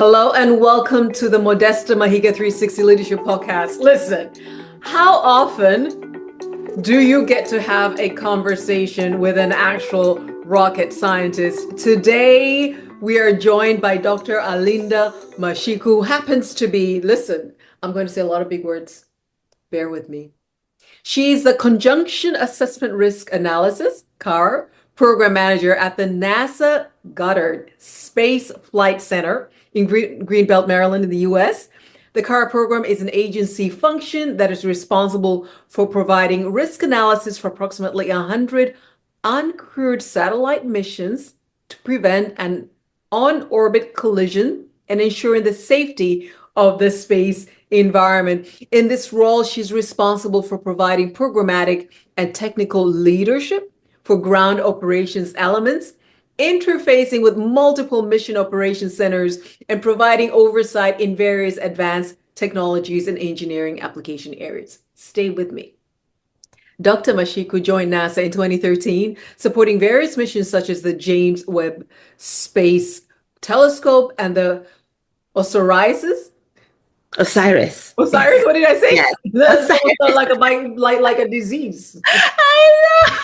Hello and welcome to the Modesta Mahiga 360 Leadership Podcast. Listen, how often do you get to have a conversation with an actual rocket scientist? Today, we are joined by Dr. Alinda Mashiku, who happens to be, listen, I'm going to say a lot of big words. Bear with me. She's the Conjunction Assessment Risk Analysis, CAR, Program Manager at the NASA Goddard Space Flight Center in Greenbelt, Maryland, in the US. The CAR program is an agency function that is responsible for providing risk analysis for approximately 100 uncrewed satellite missions to prevent an on-orbit collision and ensuring the safety of the space environment. In this role, she's responsible for providing programmatic and technical leadership for ground operations elements, interfacing with multiple mission operations centers, and providing oversight in various advanced technologies and engineering application areas. Stay with me. Dr. Mashiku joined NASA in 2013, supporting various missions such as the James-Webb Space Telescope and the OSIRIS. Osiris. OSIRIS, what did I say? Yes. That's like a disease. I know.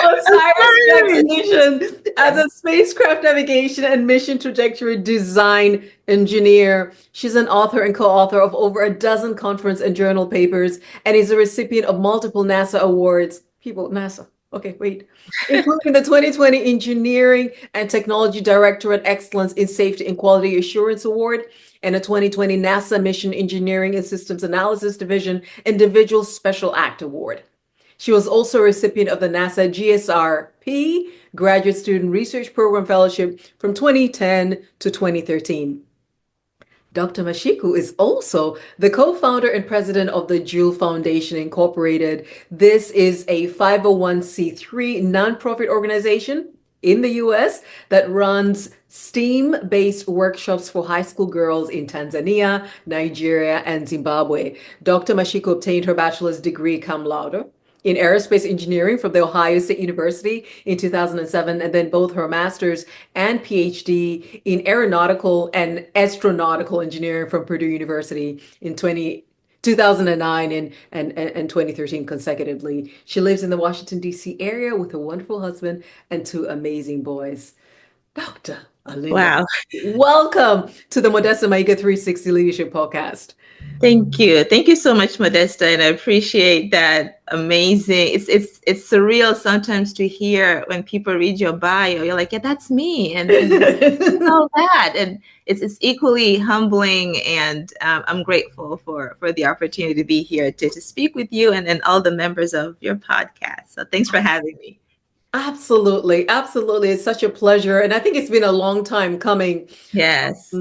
OSIRIS-Rex mission as a spacecraft navigation and mission trajectory design engineer. She's an author and co-author of over a dozen conference and journal papers and is a recipient of multiple NASA awards. NASA. Okay, wait. Including the 2020 Engineering and Technology Directorate Excellence in Safety and Quality Assurance Award and a 2020 NASA Mission Engineering and Systems Analysis Division Individual Special Act Award. She was also a recipient of the NASA GSRP Graduate Student Research Program Fellowship from 2010 to 2013. Dr. Mashiku is also the co-founder and president of the Jewel Foundation Incorporated. This is a 501c3 nonprofit organization in the US that runs STEAM-based workshops for high school girls in Tanzania, Nigeria, and Zimbabwe. Dr. Mashiku obtained her bachelor's degree cum laude in aerospace engineering from the Ohio State University in 2007, and then both her master's and PhD in aeronautical and astronautical engineering from Purdue University in 2009 and 2013 consecutively. She lives in the Washington, D.C. area with her wonderful husband and two amazing boys. Dr. Alinda, Wow. welcome to the Modesta Mahiga 360 Leadership Podcast. Thank you. Thank you so much, Modesta. And I appreciate that. Amazing. It's surreal sometimes to hear when people read your bio. You're like, yeah, that's me. And all that. And it's equally humbling. And I'm grateful for the opportunity to be here to speak with you and all the members of your podcast. So thanks for having me. Absolutely. Absolutely. It's such a pleasure. And I think it's been a long time coming. Yes.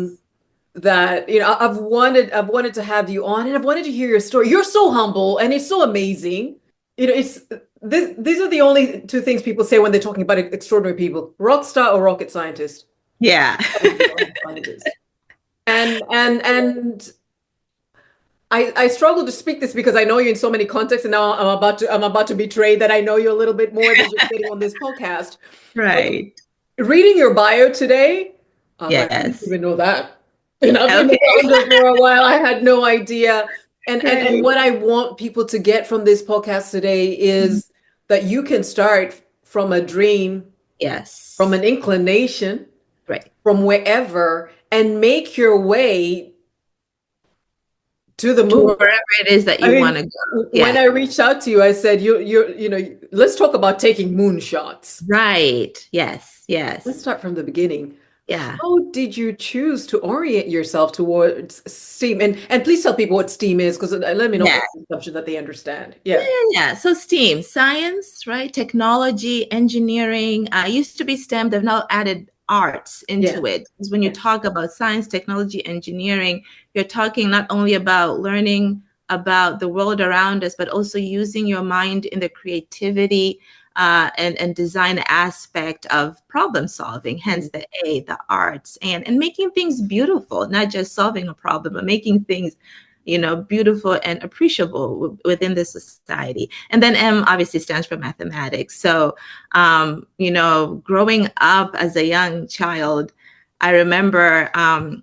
That, I've wanted to have you on, and I've wanted to hear your story. You're so humble and it's so amazing. These are the only two things people say when they're talking about extraordinary people: rock star or rocket scientist. Yeah. And I struggle to speak this because I know you in so many contexts, and now I'm about to betray that I know you a little bit more than just getting on this podcast. Right. But reading your bio today, yes. I didn't even know that. And I've been around for a while. I had no idea. And what I want people to get from this podcast today is that you can start from a dream, yes, from an inclination, right, from wherever, and make your way to the moon, wherever it is that you want to go. Yeah. When I reached out to you, I said, let's talk about taking moonshots. Right. Yes. Let's start from the beginning. Yeah. How did you choose to orient yourself towards STEAM? And please tell people what STEAM is, because let me know the assumption that they understand. Yeah. So STEAM, science, right? Technology, engineering. Used to be STEM. They've now added arts into it. Because when you talk about science, technology, engineering, you're talking not only about learning about the world around us, but also using your mind in the creativity and design aspect of problem solving, hence the A, the arts, and making things beautiful, not just solving a problem, but making things, beautiful and appreciable within the society. And then M obviously stands for mathematics. So, growing up as a young child, I remember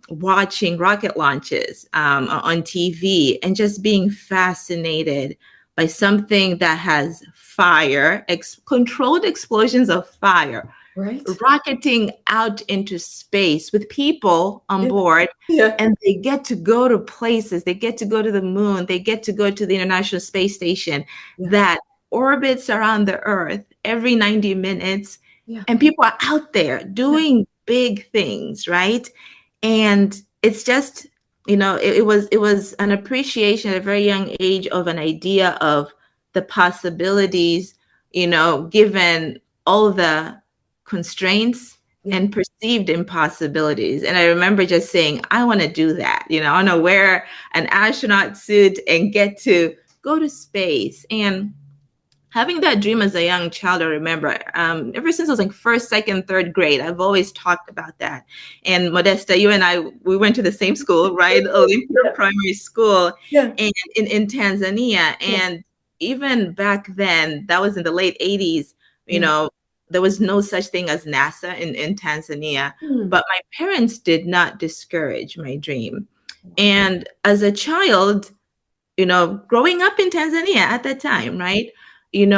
watching rocket launches on TV and just being fascinated by something that has fire, controlled explosions of fire, Right. rocketing out into space with people on Yeah. board. Yeah. And they get to go to places, they get to go to the moon, they get to go to the International Space Station Yeah. that orbits around the Earth every 90 minutes. Yeah. And people are out there doing big things, right? And it's just, it was an appreciation at a very young age of an idea of the possibilities, given all the constraints and perceived impossibilities. And I remember just saying, I want to do that. I want to wear an astronaut suit and get to go to space. And having that dream as a young child, I remember, ever since I was like first, second, third grade, I've always talked about that. And Modesta, you and I, we went to the same school, right? Olympia Primary School and in Tanzania. And even back then, that was in the late 80s, there was no such thing as NASA in Tanzania. But my parents did not discourage my dream. And as a child, growing up in Tanzania at that time, right? It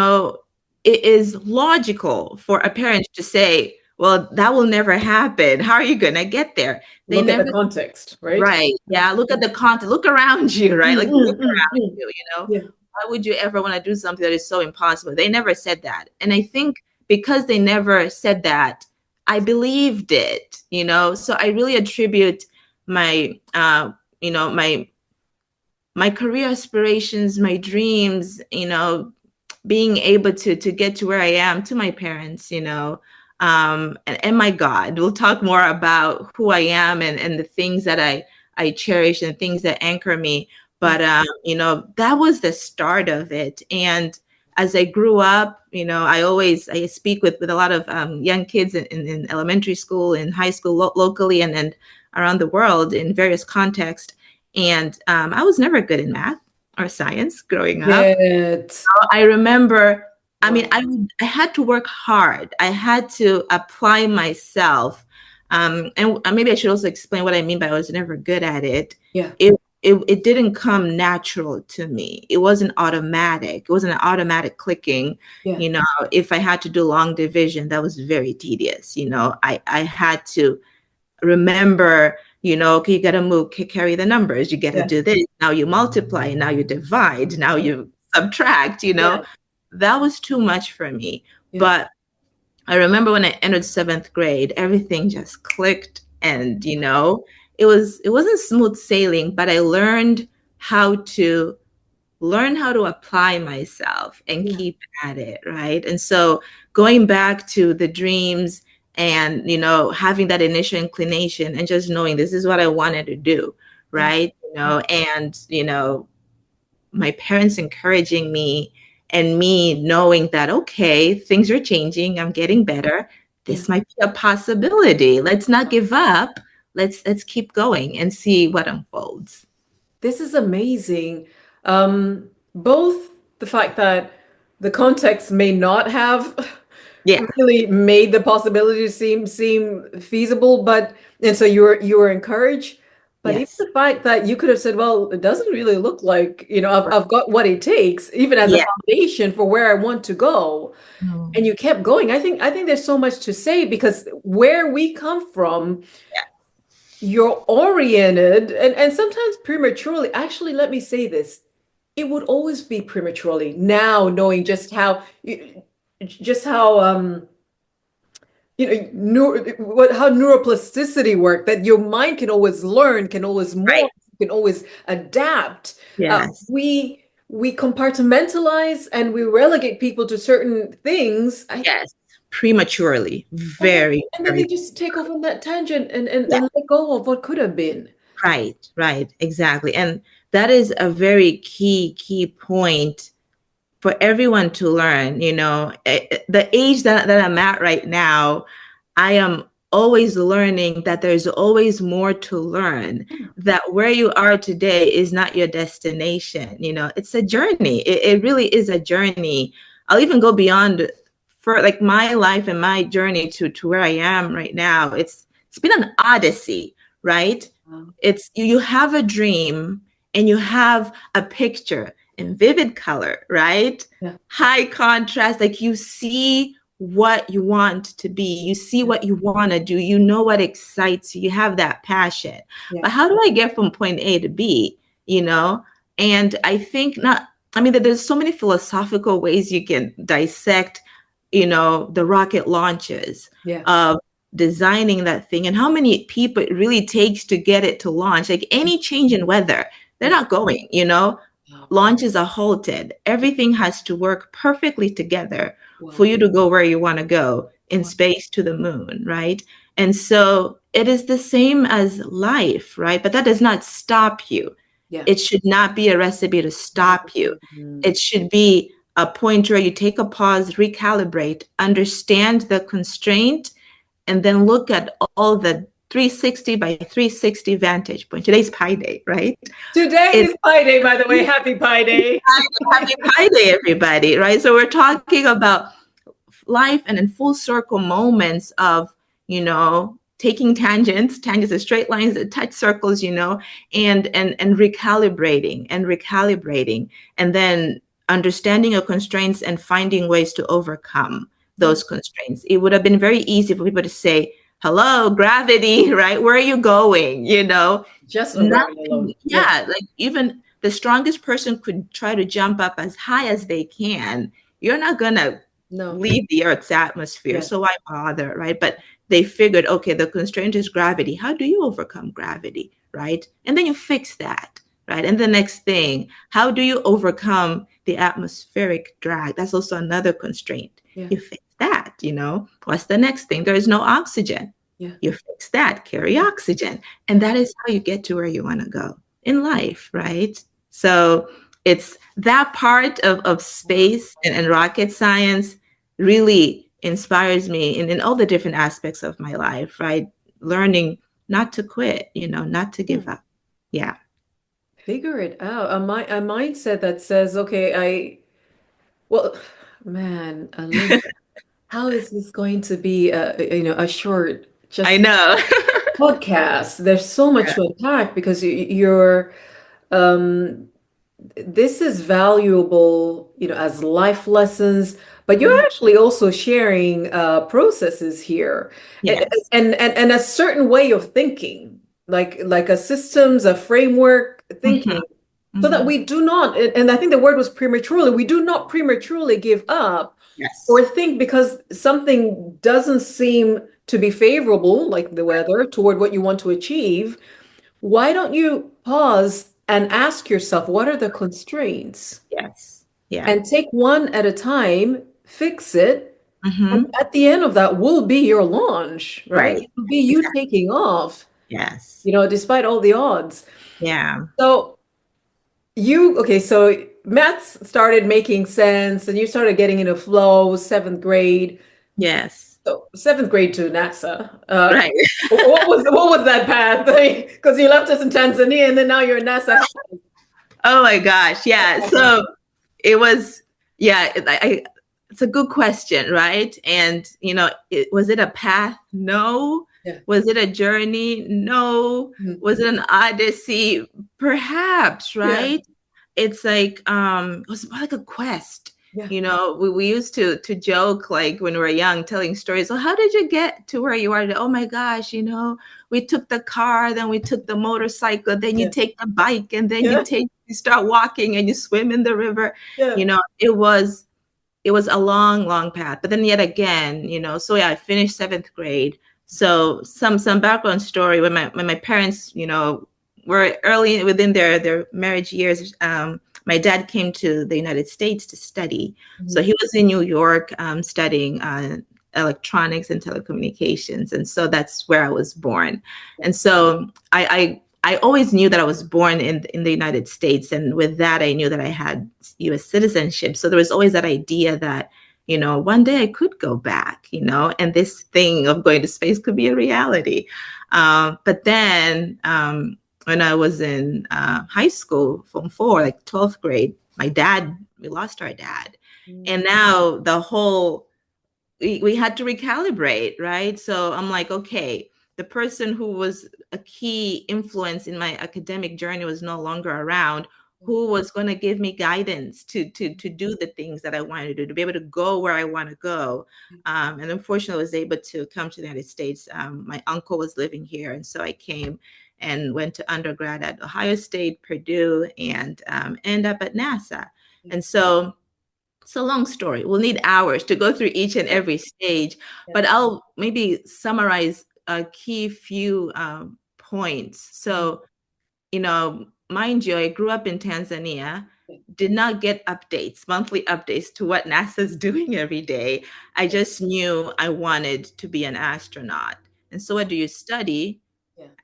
is logical for a parent to say, well, that will never happen. How are you going to get there? They look at the context, right? Right. Yeah. Look at the context. Look around you, right? Like look around you, Why would you ever want to do something that is so impossible? They never said that. And I think because they never said that, I believed it, So I really attribute my, my career aspirations, my dreams, being able to get to where I am, to my parents, and my God. We'll talk more about who I am and the things that I cherish and things that anchor me. But, that was the start of it. And as I grew up, I speak with a lot of young kids in elementary school, in high school, locally, and around the world in various contexts. And I was never good in math or science growing up. I remember, I had to work hard. I had to apply myself. And maybe I should also explain what I mean by I was never good at it. Yeah. It didn't come natural to me. It wasn't automatic. It wasn't an automatic clicking. Yeah. If I had to do long division, that was very tedious. I had to remember, okay, you got to carry the numbers. You got to do this. Now you multiply. Now you divide. Now you subtract, That was too much for me. Yeah. But I remember when I entered 7th grade, everything just clicked. And, it wasn't smooth sailing, but I learned how to apply myself and keep at it. Right. And so going back to the dreams and, having that initial inclination and just knowing this is what I wanted to do. Right. And, my parents encouraging me and me knowing that, okay, things are changing. I'm getting better. This might be a possibility. Let's not give up. Let's keep going and see what unfolds. This is amazing. Both the fact that the context may not have really made the possibility seem feasible, and so you were encouraged. But even the fact that you could have said, well, it doesn't really look like, I've got what it takes, even as a foundation for where I want to go. And you kept going. I think there's so much to say, because where we come from, you're oriented and sometimes prematurely. Actually, let me say this. It would always be prematurely. Now, knowing just how how neuroplasticity works, that your mind can always learn, can always morph, can always adapt. We compartmentalize and we relegate people to certain things. Prematurely, and then they just take off on that tangent and let go of what could have been. Right, exactly. And that is a very key point for everyone to learn. The age that I'm at right now, I am always learning that there's always more to learn, that where you are today is not your destination. It's a journey. It really is a journey. I'll even go beyond for like my life and my journey to where I am right now. It's it's been an odyssey, right? It's you have a dream and you have a picture in vivid color, right? High contrast, like you see what you want to be, you see what you want to do, you know what excites you, you have that passion. But how do I get from point A to B, you know? And I think there's so many philosophical ways you can dissect, you know, the rocket launches of designing that thing and how many people it really takes to get it to launch. Like any change in weather, they're not going, you know? Launches are halted. Everything has to work perfectly together for you to go where you want to go in space to the moon, right? And so it is the same as life, right? But that does not stop you. It should not be a recipe to stop you. It should be a point where you take a pause, recalibrate, understand the constraint, and then look at all the 360 by 360 vantage point. Today's Pi Day, right? Today is Pi Day, by the way. Happy Pi Day. Happy Pi Day, everybody, right? So we're talking about life and in full circle moments of, you know, taking tangents are straight lines that touch circles, you know, and recalibrating, and then understanding your constraints and finding ways to overcome those constraints. It would have been very easy for people to say, hello, gravity, right? Where are you going? You know, just nothing. Like even the strongest person could try to jump up as high as they can. You're not gonna leave the Earth's atmosphere, so why bother, right? But they figured, okay, the constraint is gravity. How do you overcome gravity, right? And then you fix that, right? And the next thing, how do you overcome the atmospheric drag? That's also another constraint. You fix that, you know. What's the next thing? There is no oxygen. You fix that, carry oxygen. And that is how you get to where you want to go in life, right? So it's that part of space and rocket science really inspires me in all the different aspects of my life, right? Learning not to quit, you know, not to give up. Yeah. Figure it out. A mindset that says, okay, man, Alinda, how is this going to be a short I know. podcast? There's so much to unpack because you're this is valuable, you know, as life lessons, but you're actually also sharing processes here, and a certain way of thinking, like a systems, a framework thinking, so that we do not, and I think the word was prematurely, we do not prematurely give up or think because something doesn't seem to be favorable, like the weather, toward what you want to achieve. Why don't you pause and ask yourself, what are the constraints? And take one at a time, fix it. And at the end of that will be your launch, right? It will be you taking off. You know, despite all the odds. So so maths started making sense and you started getting into flow, 7th grade. So 7th grade to NASA. What was that path? Because you left us in Tanzania and then now you're in NASA. Oh my gosh. Yeah. So it was, it's a good question, right? And, you know, was it a path? No. Was it a journey? No. Was it an odyssey? Perhaps, right? It's like, it was more like a quest. You know, we used to joke, like when we were young, telling stories. So how did you get to where you are today? Oh my gosh, you know, we took the car, then we took the motorcycle, then you take the bike, and then you start walking and you swim in the river. You know, it was a long path. But then yet again, you know, so I finished 7th grade. So some background story when my parents, you know, were early within their marriage years. My dad came to the United States to study. So he was in New York studying electronics and telecommunications. And so that's where I was born. And so I always knew that I was born in the United States. And with that, I knew that I had US citizenship. So there was always that idea that, you know, one day I could go back, you know, and this thing of going to space could be a reality. But then when I was in high school, Form 4, like 12th grade, we lost our dad. And now the whole, we had to recalibrate, right? So I'm like, okay, the person who was a key influence in my academic journey was no longer around, who was going to give me guidance to do the things that I wanted to do, to be able to go where I want to go. And unfortunately, I was able to come to the United States. My uncle was living here, and so I came and went to undergrad at Ohio State, Purdue, and end up at NASA. And so it's a long story. We'll need hours to go through each and every stage, but I'll maybe summarize a key few points. So, mind you, I grew up in Tanzania, did not get updates, monthly updates to what NASA's doing every day. I just knew I wanted to be an astronaut. And so what do you study?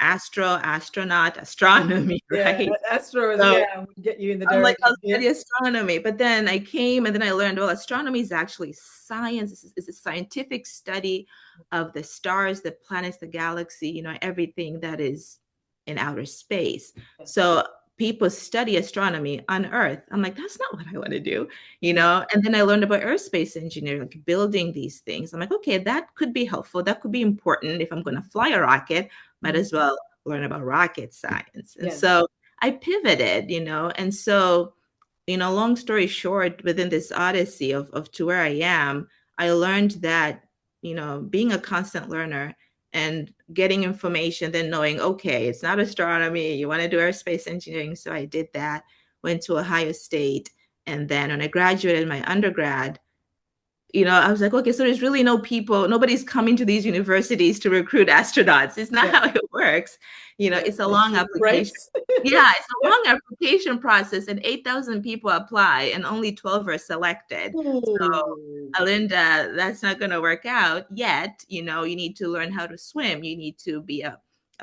Astronaut, astronomy, right? Astro, So get you in the I'm like, direction. I'll study astronomy. But then I came and then I learned, well, astronomy is actually science. It's a scientific study of the stars, the planets, the galaxy, everything that is in outer space. So people study astronomy on Earth. I'm like, that's not what I want to do, And then I learned about aerospace engineering, like building these things. I'm like, okay, that could be helpful. That could be important. If I'm going to fly a rocket, might as well learn about rocket science. And so I pivoted, and so, long story short, within this odyssey of to where I am, I learned that, being a constant learner and getting information, then knowing, okay, it's not astronomy, you want to do aerospace engineering. So I did that, went to Ohio State. And then when I graduated my undergrad, I was like, okay, so there's really nobody's coming to these universities to recruit astronauts. It's not how it works. It's a long application. Yeah, it's a long application process, and 8,000 people apply and only 12 are selected. So, Alinda, that's not going to work out yet. You need to learn how to swim. You need to be a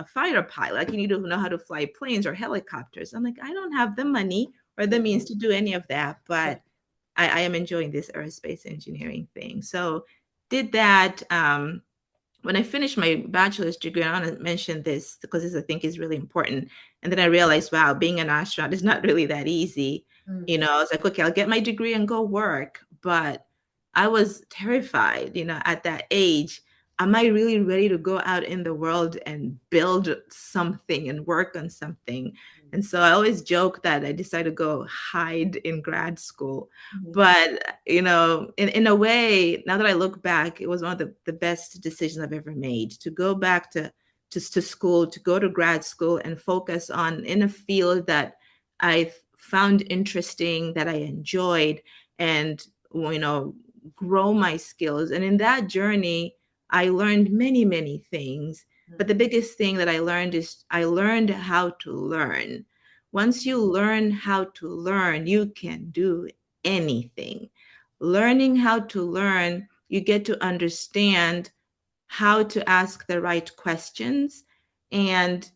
fighter pilot. Like, you need to know how to fly planes or helicopters. I'm like, I don't have the money or the means to do any of that, but I am enjoying this aerospace engineering thing. So did that. When I finished my bachelor's degree, I want to mention this because this I think is really important. And then I realized, wow, being an astronaut is not really that easy. I was like, okay, I'll get my degree and go work. But I was terrified, at that age. Am I really ready to go out in the world and build something and work on something? And so I always joke that I decided to go hide in grad school. But, in a way, now that I look back, it was one of the best decisions I've ever made to go back to school, to go to grad school and focus on in a field that I found interesting, that I enjoyed, and, grow my skills. And in that journey, I learned many, many things. But the biggest thing that I learned is I learned how to learn. Once you learn how to learn, you can do anything. Learning how to learn, you get to understand how to ask the right questions. And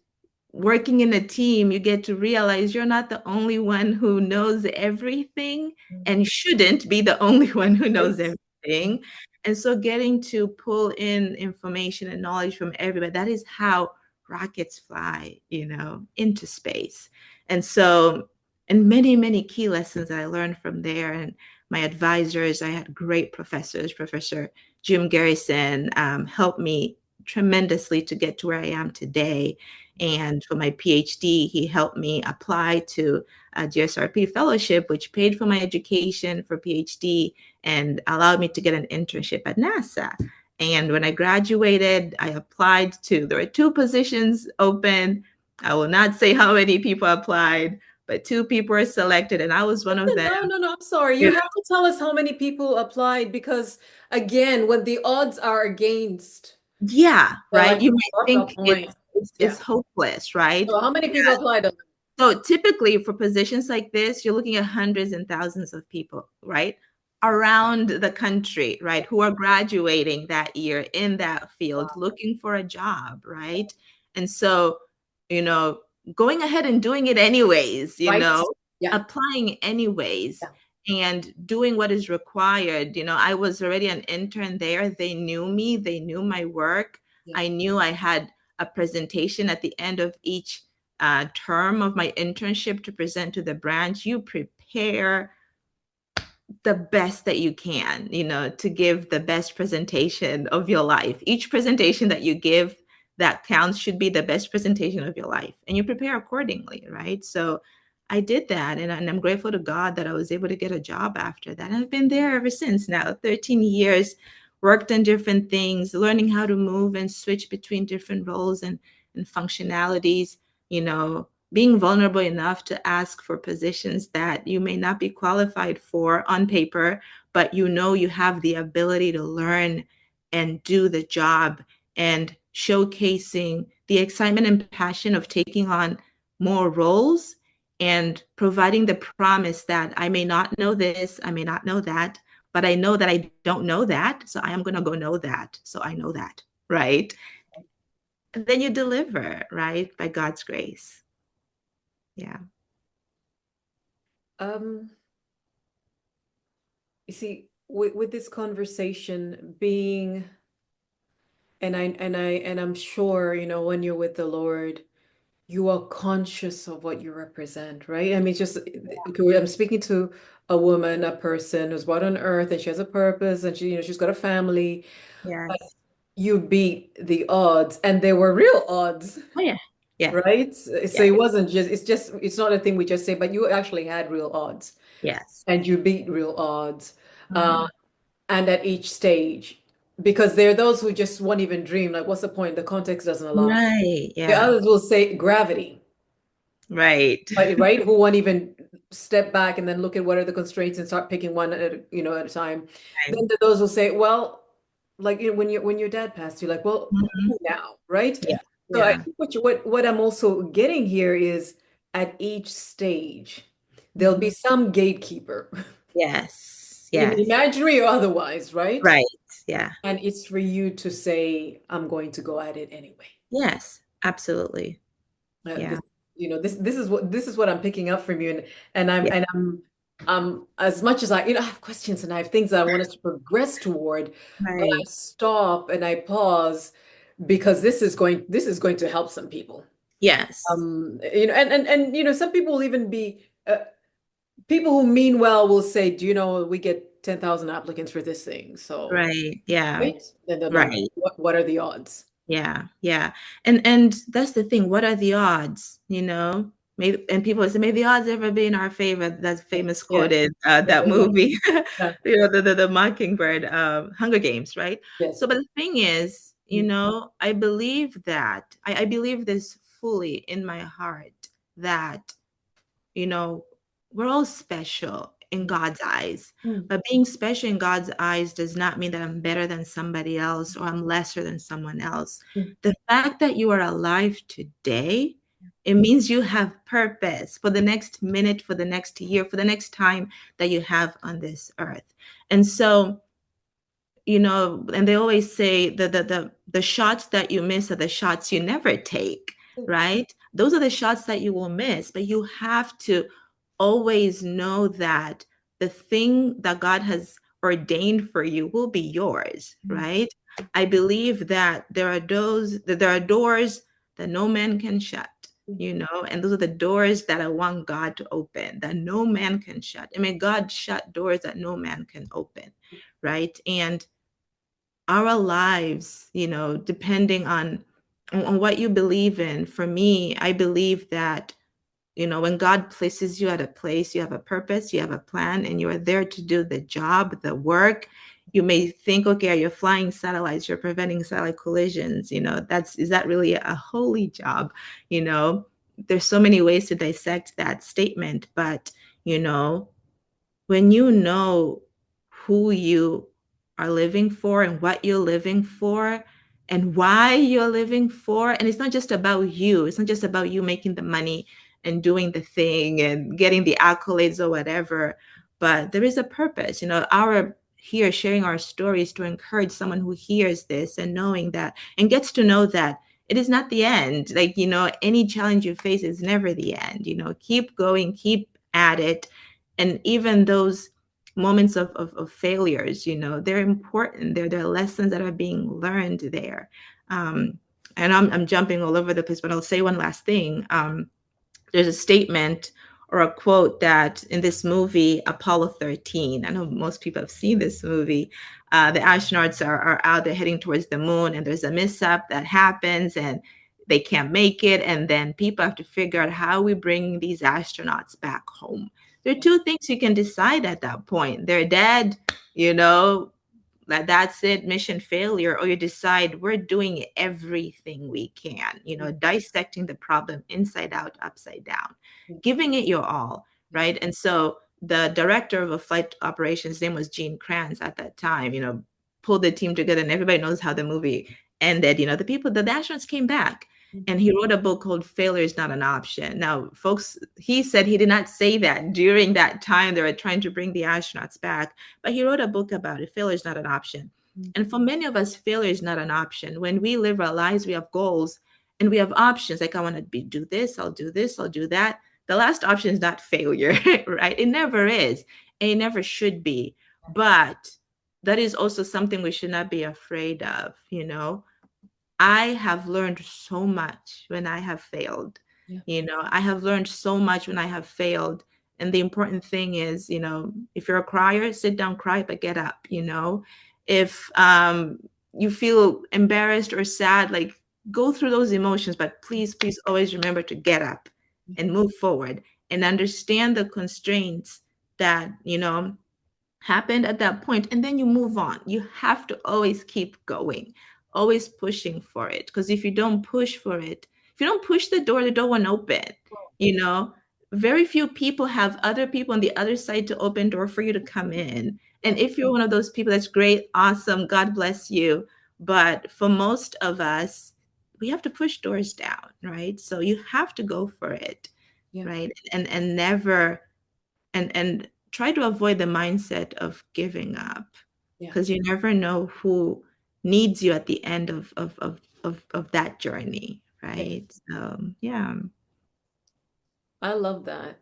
working in a team, you get to realize you're not the only one who knows everything and shouldn't be the only one who knows everything. And so getting to pull in information and knowledge from everybody, that is how rockets fly, into space. And so, and many, many key lessons that I learned from there. And my advisors, I had great professors. Professor Jim Garrison helped me tremendously to get to where I am today. And for my PhD, he helped me apply to a GSRP fellowship, which paid for my education for PhD and allowed me to get an internship at NASA. And when I graduated, I applied there were 2 positions open. I will not say how many people applied, but 2 people were selected, and I was one of them. No, I'm sorry. You have to tell us how many people applied because, again, when the odds are against. Yeah, right. You might think it's hopeless, right? So how many people applied? So typically for positions like this, you're looking at hundreds and thousands of people, right? Around the country, right? Who are graduating that year in that field, looking for a job, right? And so, going ahead and doing it anyways, applying anyways. And doing what is required. I was already an intern there. They knew me. They knew my work. I knew I had a presentation at the end of each term of my internship to present to the branch. You prepare the best that you can, to give the best presentation of your life. Each presentation that you give, that counts should be the best presentation of your life, and you prepare accordingly, right? So I did that, and I'm grateful to God that I was able to get a job after that. And I've been there ever since now, 13 years, worked on different things, learning how to move and switch between different roles and functionalities, being vulnerable enough to ask for positions that you may not be qualified for on paper, but you have the ability to learn and do the job, and showcasing the excitement and passion of taking on more roles and providing the promise that I may not know this, I may not know that, but I know that I don't know that, so I am going to go know that, so I know that, right? And then you deliver, right, by God's grace. Yeah. You see, with this conversation being, and I'm sure, when you're with the Lord, you are conscious of what you represent, right? I mean, just okay, I'm speaking to a woman, a person who's brought on earth and she has a purpose and she's got a family, but Yes. you beat the odds, and they were real odds, Oh, yeah. Yeah. right? So Yeah. it wasn't it's not a thing we just say, but you actually had real odds Yes. and you beat real odds. Mhm. And at each stage, because there are those who just won't even dream, like, what's the point? The context doesn't allow. Right. The Yeah. others will say gravity, Right. right? Who won't even step back and then look at what are the constraints and start picking one at a time. Right. Then those will say, well, like when your dad passed, you're like, well, Mhm. who now, right? Yeah. So I Yeah. think what I'm also getting here is at each stage, there'll be Mhm. some gatekeeper, Yes. Yes. imaginary or otherwise, right? Right. Yeah. And it's for you to say, I'm going to go at it anyway. Yes. Absolutely. Yeah. This, this is what I'm picking up from you, and I'm Yeah. and I'm as much as I have questions and I have things that I want us to progress toward, but I Right. stop and I pause because this is going to help some people. Yes. And some people will even be people who mean well will say, do you know we get 10,000 applicants for this thing, so Right. Yeah. right, then they're like, Right. what are the odds? Yeah, yeah. And that's the thing. What are the odds? Maybe, and people say, may the odds ever be in our favor. That's famous Yeah, quoted yeah, that movie. yeah, The Mockingbird, Hunger Games, right? yes. So, but the thing is, Mm, I believe that I believe this fully in my heart that you know, we're all special in God's eyes. mm, But being special in God's eyes does not mean that I'm better than somebody else or I'm lesser than someone else. mm, The fact that you are alive today, it means you have purpose for the next minute, for the next year, for the next time that you have on this earth. And so, and they always say the shots that you miss are the shots you never take, mm, right? Those are the shots that you will miss, but you have to always know that the thing that God has ordained for you will be yours, mm, right? I believe that there are doors that no man can shut, mm. and those are the doors that I want God to open, that no man can shut. I mean, God shut doors that no man can open, right? And our lives, depending on what you believe in. For me, I believe that, when God places you at a place, you have a purpose, you have a plan, and you are there to do the job, the work. You may think, okay, you're flying satellites, you're preventing satellite collisions. Is that really a holy job? There's so many ways to dissect that statement, but you know, when you know who you are living for and what you're living for and why you're living for, and it's not just about you, it's not just about you making the money and doing the thing and getting the accolades or whatever, but there is a purpose. Our here sharing our stories to encourage someone who hears this and knowing that and gets to know that it is not the end. Like, any challenge you face is never the end. Keep going, keep at it. And even those moments of failures, they're important. There are lessons that are being learned there. And I'm jumping all over the place, but I'll say one last thing. There's a statement or a quote that in this movie, Apollo 13, I know most people have seen this movie. The astronauts are out there heading towards the moon, and there's a mishap that happens, and they can't make it. And then people have to figure out how we bring these astronauts back home. There are two things you can decide at that point. They're dead, you know, that's it, mission failure, or you decide we're doing everything we can, you know, dissecting the problem inside out, upside down, giving it your all, right? And so the director of a flight operations, name was Gene Kranz at that time, you know, pulled the team together, and everybody knows how the movie ended. You know, the astronauts came back, and he wrote a book called Failure is Not an Option. Now, folks, he said he did not say that during that time they were trying to bring the astronauts back, but he wrote a book about it. Failure is not an option. And for many of us, failure is not an option. When we live our lives, we have goals and we have options. Like, I want to do this, I'll do this, I'll do that. The last option is not failure, right? It never is, and it never should be. But that is also something we should not be afraid of, you know. I have learned so much when I have failed. You know, I have learned so much when I have failed. And the important thing is, you know, if you're a crier, sit down, cry, but get up, you know. If you feel embarrassed or sad, like, go through those emotions, but please, please always remember to get up and move forward and understand the constraints that, you know, happened at that point, and then you move on. You have to always keep going, always pushing for it, because if you don't push for it, if you don't push the door won't open. You know, very few people have other people on the other side to open door for you to come in. And if you're one of those people, that's great, awesome, God bless you. But for most of us, we have to push doors down, right? So you have to go for it, right? And never and try to avoid the mindset of giving up, because you never know who needs you at the end of that journey, right? So yeah. I love that.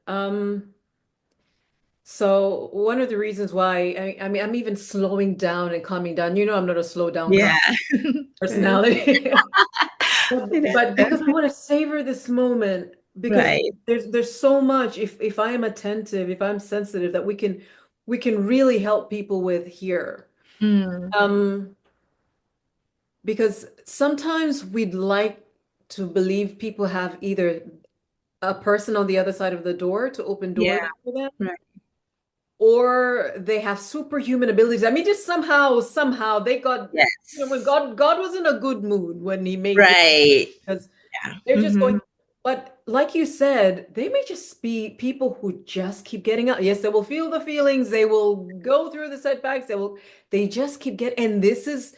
So one of the reasons why I mean I'm even slowing down and calming down. You know, I'm not a slow down Yeah. personality. Yeah. But because I want to savor this moment, because Right. there's so much, if I am attentive, if I'm sensitive, that we can really help people with here. Mm. Because sometimes we'd like to believe people have either a person on the other side of the door to open doors Yeah. for them, Right. or they have superhuman abilities. I mean, just somehow they got, Yes. you know, when God was in a good mood when he made this, Right. because Yeah. they're just going. But like you said, they may just be people who just keep getting up. Yes, they will feel the feelings. They will go through the setbacks. They just keep getting, and this is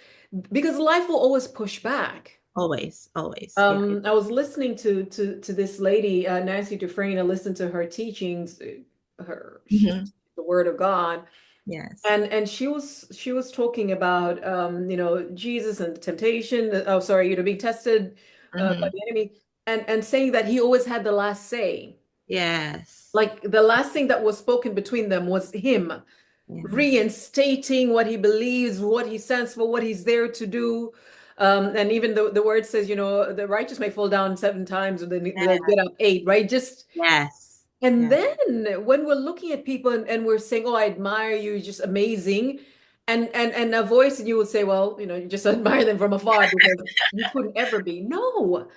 because life will always push back. Always. Yeah. I was listening to this lady, Nancy Dufresne. I listened to her teachings, the Word of God. Yes. And she was talking about you know, Jesus and temptation. Oh, sorry, you know, being tested by the enemy, and saying that he always had the last say. Yes. Like the last thing that was spoken between them was him reinstating what he believes, what he stands for, what he's there to do. And even the word says, you know, the righteous may fall down 7 times, and then they'll get up 8, right? Just Yes. and then when we're looking at people and we're saying, "Oh, I admire you, you're just amazing," and a voice in you will say, "Well, you know, you just admire them from afar because you couldn't ever be." No,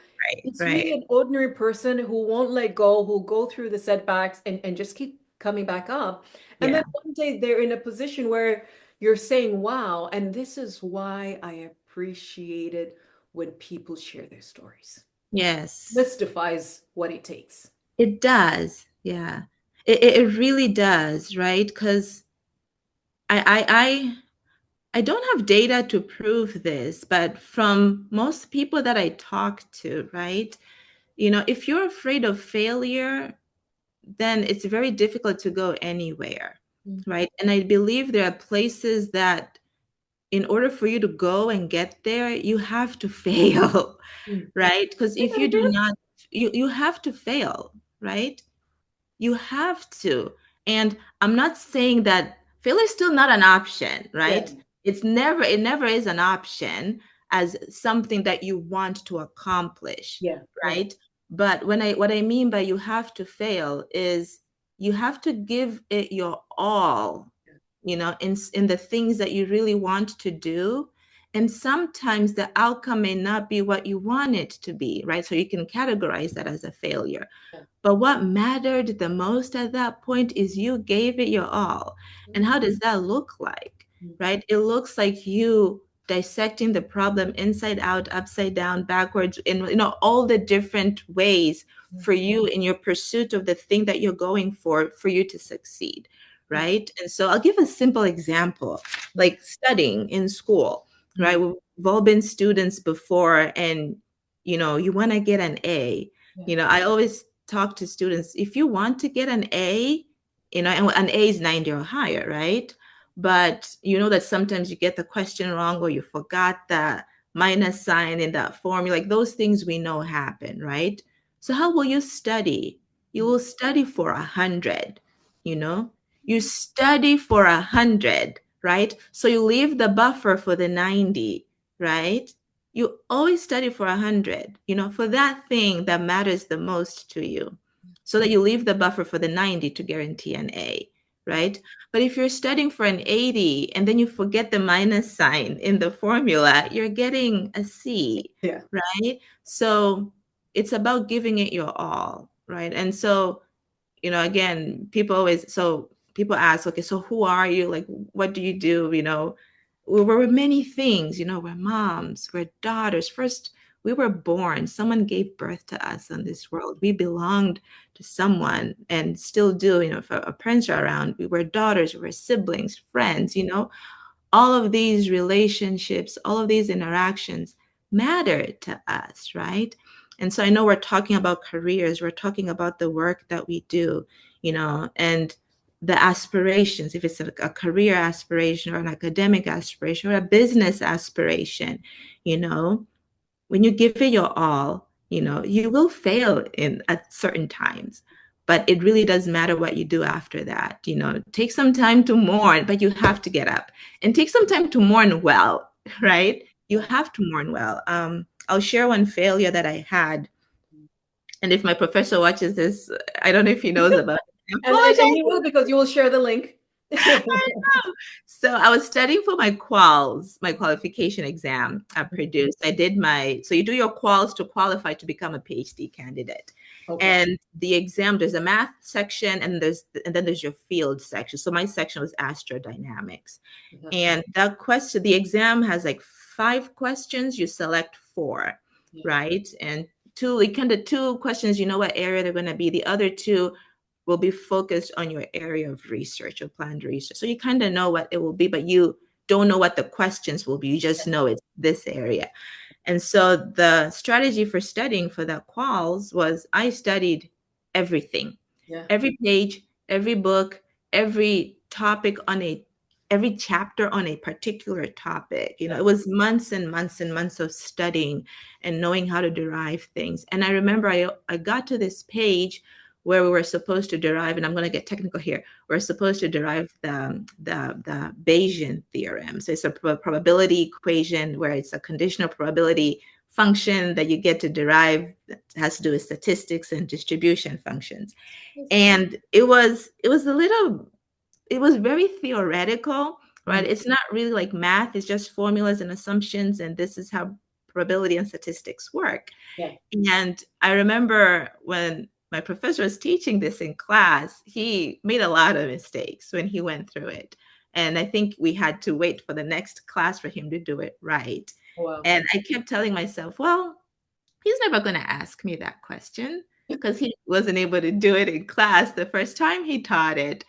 it's really an ordinary person who won't let go, who'll go through the setbacks and just keep coming back up. And then one day they're in a position where you're saying, "Wow," and this is why I appreciate it when people share their stories. Yes. Mystifies what it takes. It does. Yeah. It really does, right? Because I don't have data to prove this, but from most people that I talk to, right? You know, if you're afraid of failure, then it's very difficult to go anywhere, right? And I believe there are places that in order for you to go and get there, you have to fail, right? Because if you do not, you have to fail, right? You have to. And I'm not saying that failure is still not an option, right? It never is an option as something that you want to accomplish, right? But what I mean by you have to fail is you have to give it your all, you know, in the things that you really want to do. And sometimes the outcome may not be what you want it to be, right? So you can categorize that as a failure. But what mattered the most at that point is you gave it your all. And how does that look like, right? It looks like you dissecting the problem inside out, upside down, backwards, in, you know, all the different ways for you in your pursuit of the thing that you're going for you to succeed, right? And so I'll give a simple example, like studying in school, right? We've all been students before, and you know, you want to get an A. You know, I always talk to students, if you want to get an A, you know, and an A is 90 or higher, right? But you know that sometimes you get the question wrong, or you forgot the minus sign in that formula. Like those things we know happen, right? So how will you study? You will study for 100, you know? You study for 100, right? So you leave the buffer for the 90, right? You always study for 100, you know, for that thing that matters the most to you, so that you leave the buffer for the 90 to guarantee an A, right? But if you're studying for an 80 and then you forget the minus sign in the formula, you're getting a C, right? So it's about giving it your all, right? And so, you know, again, people ask, okay, so who are you? Like, what do you do? You know, we're many things, you know, we're moms, we're daughters. First, we were born, someone gave birth to us on this world. We belonged to someone and still do, you know, if our parents are around, we were daughters, we were siblings, friends, you know, all of these relationships, all of these interactions matter to us, right? And so I know we're talking about careers, we're talking about the work that we do, you know, and the aspirations, if it's a career aspiration or an academic aspiration or a business aspiration, you know, when you give it your all, you know, you will fail in at certain times, but it really does matter what you do after that. You know, take some time to mourn, but you have to get up, and take some time to mourn well, right? You have to mourn well. I'll share one failure that I had, and if my professor watches this, I don't know if he knows about it. I apologize. And you will, because you will share the link. I know. So I was studying for my quals, my qualification exam at Purdue. So I did so you do your quals to qualify to become a PhD candidate. And the exam, there's a math section, and then there's your field section. So my section was astrodynamics. And that question, the exam has like 5 questions, you select 4, right? And two questions, you know what area they're going to be. The other 2 will be focused on your area of research or planned research. So you kind of know what it will be, but you don't know what the questions will be. You just know it's this area. And so the strategy for studying for the quals was I studied everything, every page, every book, every topic every chapter on a particular topic. You know, it was months and months and months of studying and knowing how to derive things. And I remember I got to this page where we were supposed to derive, and I'm going to get technical here, we're supposed to derive the Bayesian theorem. So it's a probability equation where it's a conditional probability function that you get to derive that has to do with statistics and distribution functions. And it was very theoretical, right? It's not really like math, it's just formulas and assumptions, and this is how probability and statistics work. And I remember when my professor was teaching this in class, he made a lot of mistakes when he went through it. And I think we had to wait for the next class for him to do it right. And I kept telling myself, well, he's never going to ask me that question because he wasn't able to do it in class the first time he taught it.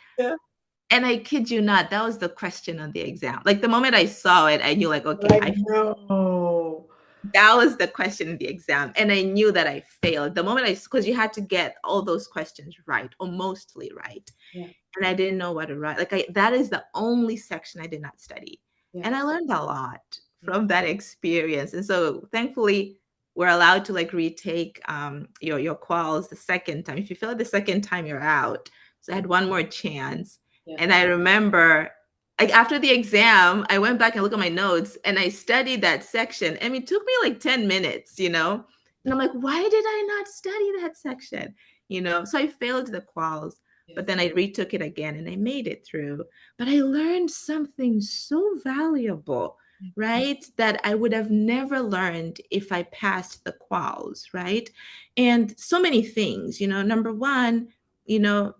And I kid you not, that was the question on the exam. Like the moment I saw it, I knew like, okay, I know. That was the question in the exam. And I knew that I failed. The moment because you had to get all those questions right, or mostly right. And I didn't know what to write. Like that is the only section I did not study. And I learned a lot from that experience. And so thankfully, we're allowed to like retake your quals the second time. If you fail it the second time, you're out. So I had one more chance. And I remember, like after the exam, I went back and looked at my notes and I studied that section. I mean, it took me like 10 minutes, you know? And I'm like, why did I not study that section? You know, so I failed the quals. but then I retook it again and I made it through. But I learned something so valuable, right? That I would have never learned if I passed the quals, right? And so many things, number one, you know,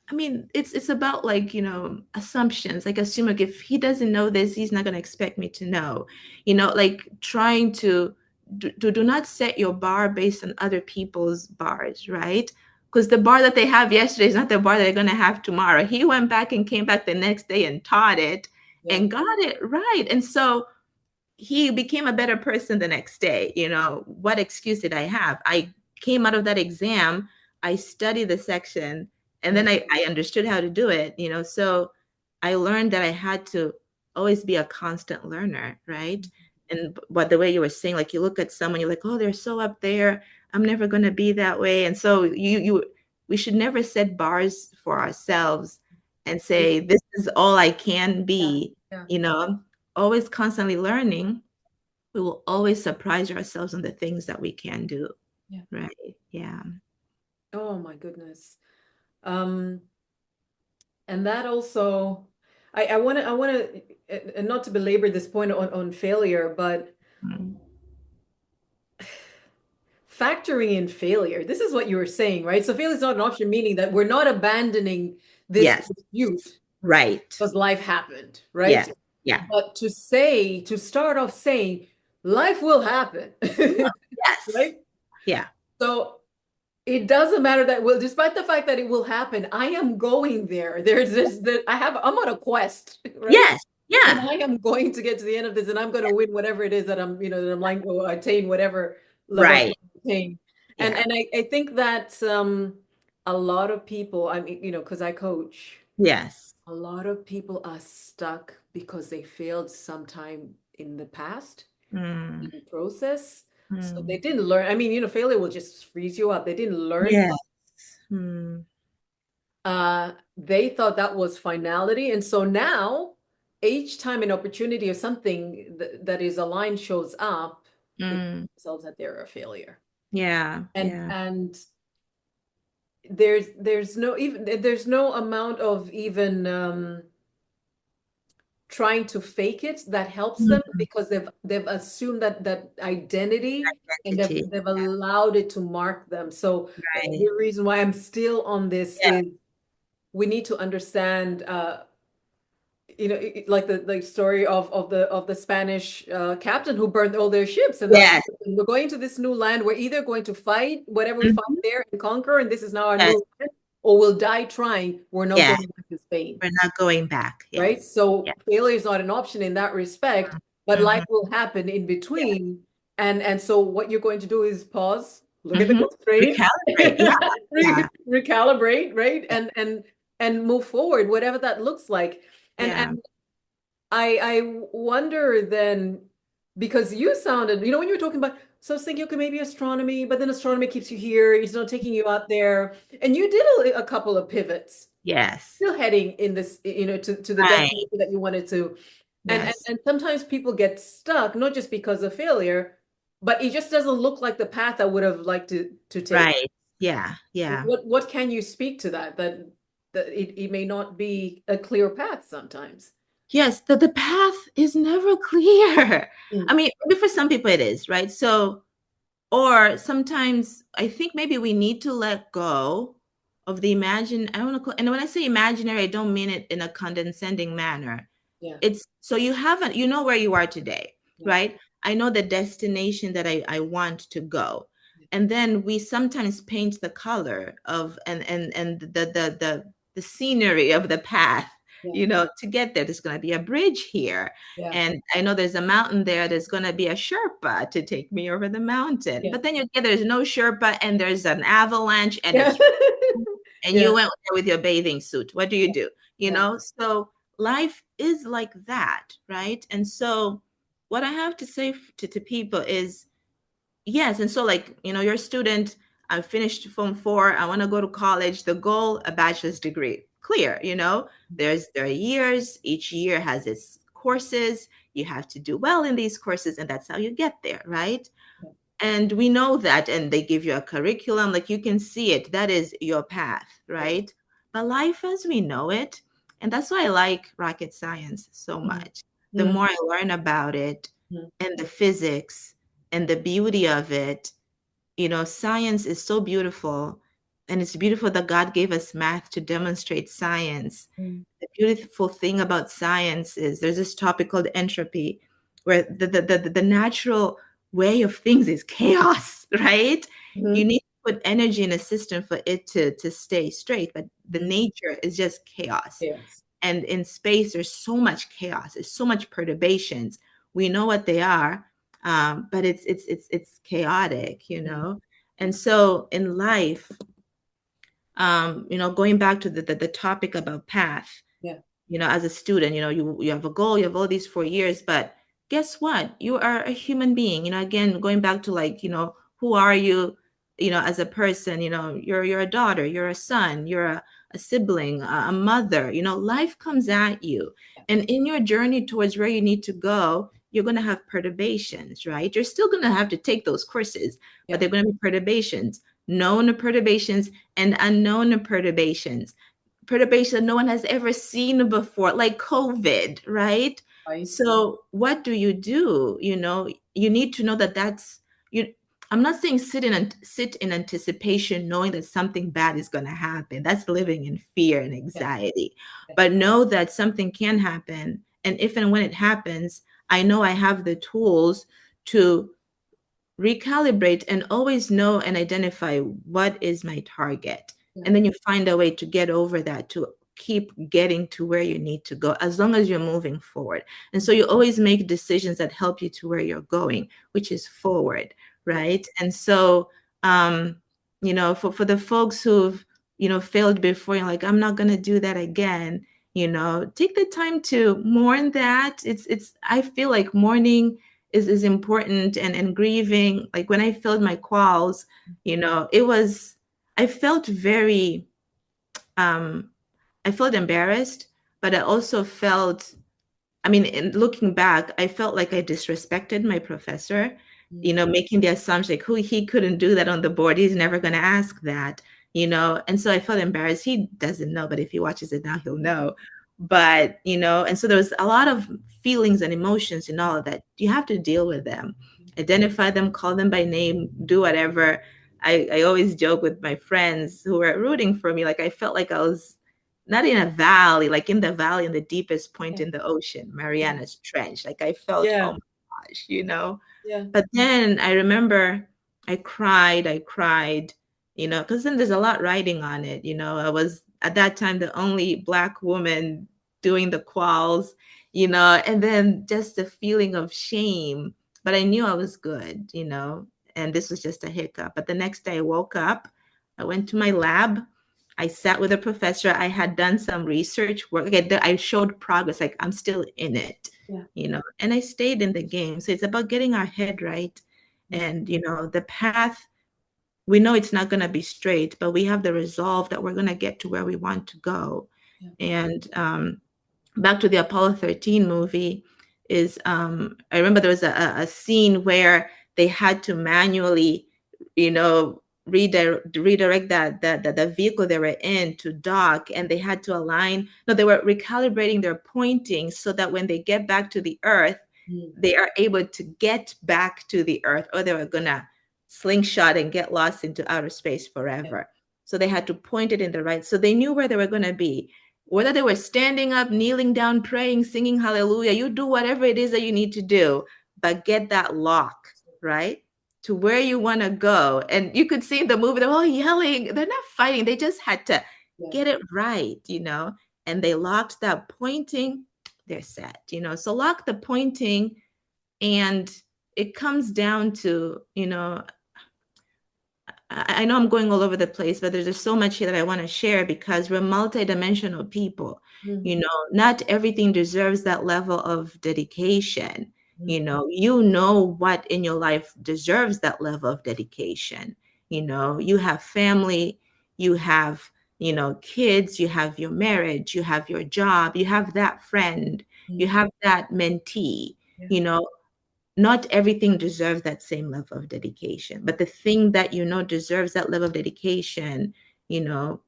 I mean, it's about like, assumptions. Like assume like if he doesn't know this, he's not going to expect me to know. Like trying to do not set your bar based on other people's bars, right? Because the bar that they have yesterday is not the bar that they're going to have tomorrow. He went back and came back the next day and taught it and got it right. And so he became a better person the next day. What excuse did I have? I came out of that exam, I studied the section, and then I understood how to do it, so I learned that I had to always be a constant learner, right? And but the way you were saying, like you look at someone, you're like, oh, they're so up there, I'm never going to be that way. And so we should never set bars for ourselves and say, this is all I can be, always constantly learning. We will always surprise ourselves on the things that we can do. Yeah. Right. Yeah. Oh my goodness. And that also, I want to, and not to belabor this point on failure, but factoring in failure. This is what you were saying, right? So failure is not an option, meaning that we're not abandoning this pursuit, right? Because life happened, right? Yeah. But to start off saying life will happen. Yes. Right? Yeah. So it doesn't matter that despite the fact that it will happen, I am going there. I'm on a quest, right? Yes. Yeah. And I am going to get to the end of this, and I'm going to win whatever it is that I'm like, to attain whatever level I attain. And I think that a lot of people, I mean, because I coach. Yes. A lot of people are stuck because they failed sometime in the past in the process. So they didn't learn. I mean, failure will just freeze you up. They didn't learn. Yes. They thought that was finality. And so now each time an opportunity or something that is aligned shows up, they tell themselves that they're a failure. Yeah. And there's no amount of even trying to fake it that helps them, because they've assumed that identity, and they've allowed it to mark them. So the reason why I'm still on this is we need to understand, like the story of the Spanish captain who burned all their ships, and we're going to this new land. We're either going to fight whatever we find there and conquer, and this is now our new land, or we'll die trying. We're not going back to Spain. We're not going back. Right? So failure is not an option in that respect, but life will happen in between. And so what you're going to do is pause, look at the constraint, recalibrate, right? And move forward, whatever that looks like. And I wonder then, because you sounded, when you were talking about, so I was thinking, okay, maybe astronomy, but then astronomy keeps you here. It's not taking you out there. And you did a couple of pivots. Yes. Still heading in this, to the destination that you wanted to. And sometimes people get stuck, not just because of failure, but it just doesn't look like the path I would have liked to take. Right. Yeah. Yeah. What can you speak to that it may not be a clear path sometimes? Yes, the path is never clear. I mean, maybe for some people it is, right? So, or sometimes I think maybe we need to let go of the and when I say imaginary, I don't mean it in a condescending manner. Yeah. It's so you know where you are today, right? I know the destination that I want to go. And then we sometimes paint the color of and the scenery of the path. To get there, there's going to be a bridge here. And I know there's a mountain there. There's going to be a Sherpa to take me over the mountain. But then there's no Sherpa and there's an avalanche and you went there with your bathing suit. What do you do? So life is like that, right? And so what I have to say to people is, yes. And so like, you're a student, I finished Form 4, I want to go to college, the goal, a bachelor's degree. Clear, there are years, each year has its courses, you have to do well in these courses, and that's how you get there, right? And we know that, and they give you a curriculum, like you can see it, that is your path, right? But life as we know it, and that's why I like rocket science so much. The Mm, more I learn about it mm, and the physics and the beauty of it, science is so beautiful. And it's beautiful that God gave us math to demonstrate science. mm, The beautiful thing about science is there's this topic called entropy, where the natural way of things is chaos, right? You mhm, need to put energy in a system for it to stay straight, but the mhm. nature is just chaos. Yes. And in space, there's so much chaos, there's so much perturbations. We know what they are, but it's chaotic, Mm, And so in life, going back to the topic about path, yeah. as a student, you have a goal, you have all these 4 years, but guess what? You are a human being, again, going back to like, who are you, as a person, you're a daughter, you're a son, you're a sibling, a mother, life comes at you. Yeah. And in your journey towards where you need to go, you're going to have perturbations, right? You're still going to have to take those courses, but Yeah. they're going to be perturbations, known perturbations and unknown perturbation no one has ever seen before, like COVID, right? Right. So what do? You need to know that that's you. I'm not saying sit in anticipation, knowing that something bad is going to happen. That's living in fear and Yeah. anxiety. Yeah. But know that something can happen, and if and when it happens, I know I have the tools to recalibrate and always know and identify what is my target. Yeah. And then you find a way to get over that, to keep getting to where you need to go as long as you're moving forward. And so you always make decisions that help you to where you're going, which is forward, Yeah. right? And so, for the folks who've, failed before, you're like, I'm not going to do that again. Take the time to mourn that. I feel like mourning is important, and grieving. Like when I filled my quals, it was, I felt very, um, I felt embarrassed, but I also felt, I mean, in looking back, I felt like I disrespected my professor, Mm, making the assumption like, who he couldn't do that on the board. He's never going to ask that, And so I felt embarrassed. He doesn't know, but if he watches it now, he'll know. But, and so there was a lot of feelings and emotions and all of that. You have to deal with them, identify them, call them by name, do whatever. I always joke with my friends who were rooting for me. Like I felt like I was not in a valley, like in the valley, in the deepest point yeah. in the ocean, Yeah. Mariana's Trench. Like I felt, Yeah. oh my gosh. Yeah. But then I remember I cried, because then there's a lot riding on it. I was at that time the only Black woman doing the quals, and then just the feeling of shame. But I knew I was good, and this was just a hiccup. But the next day I woke up, I went to my lab. I sat with a professor. I had done some research work. I showed progress, like I'm still in it, Yeah. and I stayed in the game. So it's about getting our head right. Mm, And, the path, we know it's not going to be straight, but we have the resolve that we're going to get to where we want to go. yeah. And back to the Apollo 13 movie I remember there was a scene where they had to manually, redirect the vehicle they were in to dock, and they had to align. No, they were recalibrating their pointing so that when they get back to the Earth, Mm, they are able to get back to the Earth, or they were gonna slingshot and get lost into outer space yeah. forever. So they had to point it in the right. So they knew where they were gonna be. Whether they were standing up, kneeling down, praying, singing hallelujah, you do whatever it is that you need to do, but get that lock, right? To where you want to go. And you could see in the movie, they're all yelling. They're not fighting. They just had to Yeah. get it right. And they locked that pointing, they're set. So lock the pointing, and it comes down to, I know I'm going all over the place, but there's just so much here that I want to share, because we're multidimensional people. Mm, Not everything deserves that level of dedication. mm, You know what in your life deserves that level of dedication. You have family, you have, kids, you have your marriage, you have your job, you have that friend, you mm, have that mentee. yeah. You know, not everything deserves that same level of dedication, but the thing that deserves that level of dedication, you know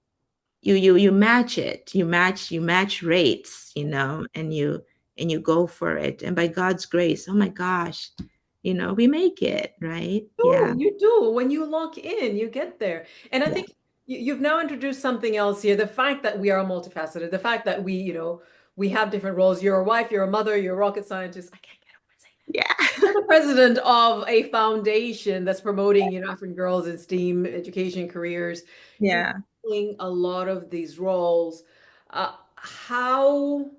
you match it, you match rates, and you go for it, and by God's grace, oh my gosh, we make it, right? Yeah. You do. When you lock in, you get there. And I Yeah. think you've now introduced something else here. The fact that we are multifaceted, the fact that we have different roles. You're a wife, you're a mother, you're a rocket scientist. I can't get over saying that. Yeah. You're the president of a foundation that's promoting, African girls in STEAM education careers. You're Yeah. doing a lot of these roles. How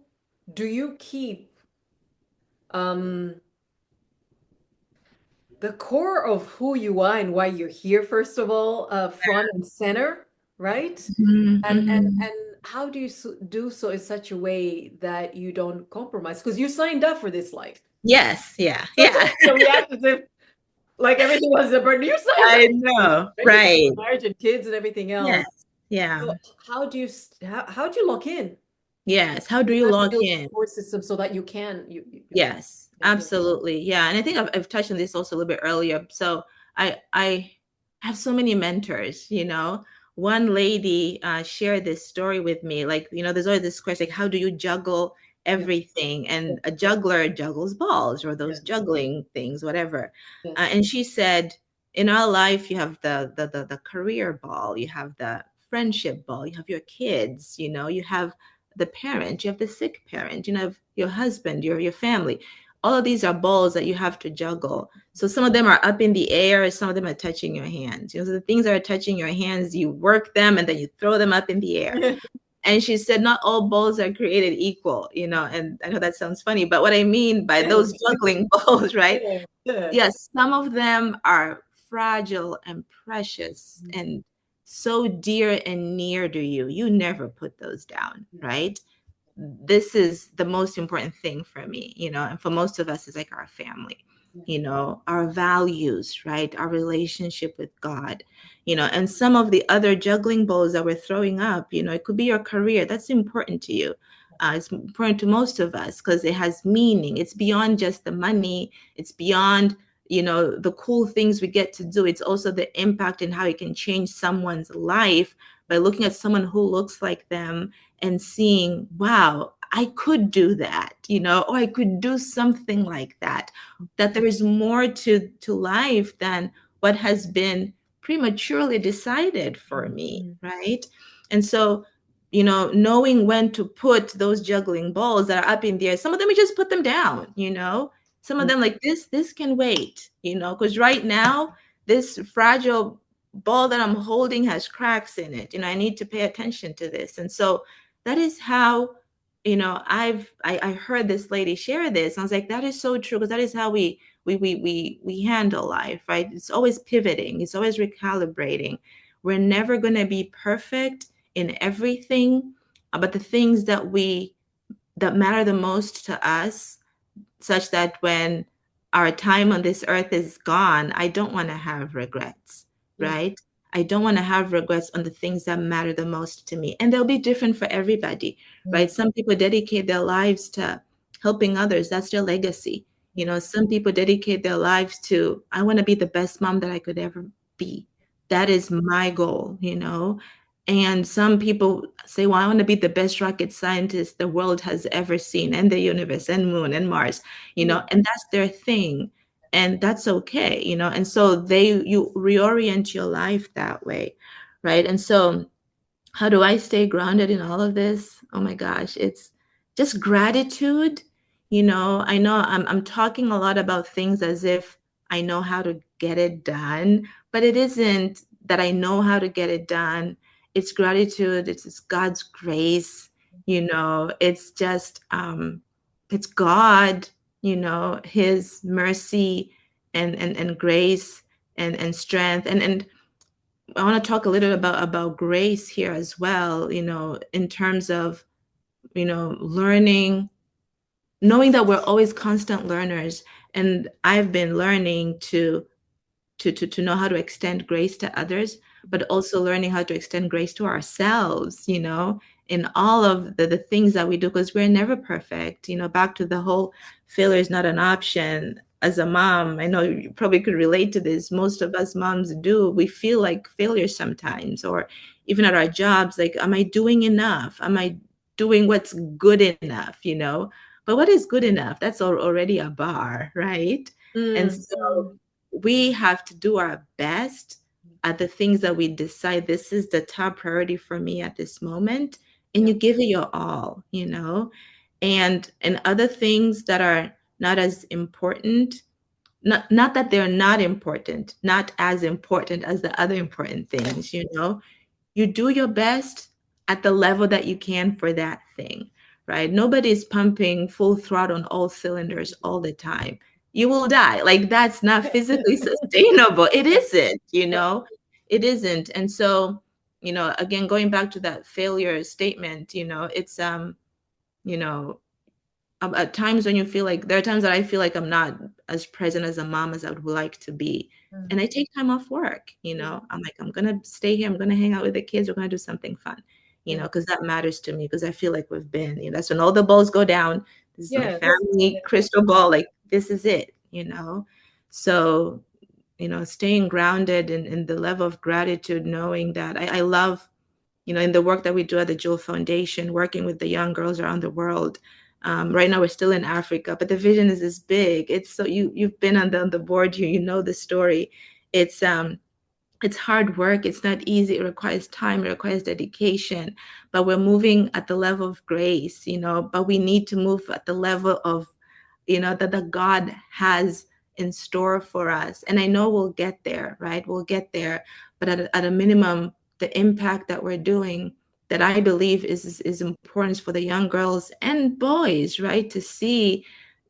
do you keep um the core of who you are and why you're here, first of all, front and center, right? And how do you do so in such a way that you don't compromise? Because you signed up for this life. Yes. Yeah. So Yeah. don't react as if like everything was a burden. You signed I up, know. right? You signed Right. up for marriage and kids and everything else. Yes. Yeah. So how do you lock in? Yes. How do you How do you lock build in? support systems so that you can Yes, do it? absolutely. Yeah. And I think I've touched on this also a little bit earlier. So I have so many mentors, One lady shared this story with me. Like, there's always this question, like, how do you juggle Yeah, everything? yeah, And a juggler juggles balls or yeah, those juggling things, whatever. yeah, And she said, in our life, you have the career ball, you have the friendship ball, you have your kids, you have the parent, you have the sick parent, you have your husband, your family. All of these are balls that you have to juggle. So some of them are up in the air, some of them are touching your hands. So the things that are touching your hands, you work them and then you throw them up in the air. yeah. And she said, not all balls are created equal, and I know that sounds funny, but what I mean by those juggling balls, right? Yeah, yeah. Yes, some of them are fragile and precious and so dear and near to you. You never put those down, right? This is the most important thing for me, and for most of us, it's like our family, our values, right? Our relationship with God, and some of the other juggling balls that we're throwing up, it could be your career. That's important to you. It's important to most of us because it has meaning. It's beyond just the money. It's beyond, the cool things we get to do. It's also the impact and how it can change someone's life by looking at someone who looks like them and seeing, wow, I could do that, or I could do something like that, that there is more to life than what has been prematurely decided for me, right? And so, knowing when to put those juggling balls that are up in the air, some of them we just put them down, some of them like this can wait, because right now, this fragile ball that I'm holding has cracks in it. I need to pay attention to this. And so that is how, I heard this lady share this. I was like, that is so true, because that is how we handle life, right? It's always pivoting, it's always recalibrating. We're never going to be perfect in everything, but the things that matter the most to us, such that when our time on this earth is gone, I don't want to have regrets, right? I don't want to have regrets on the things that matter the most to me. And they'll be different for everybody, right? Some people dedicate their lives to helping others. That's their legacy. Some people dedicate their lives to, I want to be the best mom that I could ever be. That is my goal, And some people say, well, I want to be the best rocket scientist the world has ever seen, and the universe and moon and Mars, and that's their thing. And that's okay, and so you reorient your life that way, right? And so how do I stay grounded in all of this? Oh my gosh, it's just gratitude. I know I'm talking a lot about things as if I know how to get it done, but it isn't that I know how to get it done. It's gratitude, it's God's grace, it's just it's God, his mercy and grace and strength. And I want to talk a little about grace here as well, in terms of, learning, knowing that we're always constant learners. And I've been learning to know how to extend grace to others, but also learning how to extend grace to ourselves, in all of the things that we do, because we're never perfect, back to the whole failure is not an option. as a mom, I know you probably could relate to this. Most of us moms do. We feel like failures sometimes, or even at our jobs, like, am I doing enough? Am I doing what's good enough? But what is good enough? That's already a bar, right? And so we have to do our best at the things that we decide this is the top priority for me at this moment. And you give it your all, and other things that are not as important, not that they're not important, not as important as the other important things, you do your best at the level that you can for that thing, right? Nobody's pumping full throttle on all cylinders all the time. You will die. Like, that's not physically sustainable. It isn't, it isn't. And so, again, going back to that failure statement, it's at times when you feel like, there are times that I feel like I'm not as present as a mom as I would like to be. And I take time off work, I'm like, I'm going to stay here. I'm going to hang out with the kids. We're going to do something fun, because that matters to me, because I feel like we've been, that's when all the balls go down. This is my family crystal ball. Like, this is it, So, staying grounded in the level of gratitude, knowing that I love, in the work that we do at the Jewel Foundation, working with the young girls around the world. Right now we're still in Africa, but the vision is this big. It's so you've been on the board here, you know the story. It's hard work. It's not easy. It requires time. It requires dedication. But we're moving at the level of grace, but we need to move at the level of, that God has in store for us. And I know we'll get there, right? We'll get there. But at a minimum, the impact that we're doing, that I believe is important for the young girls and boys, right? To see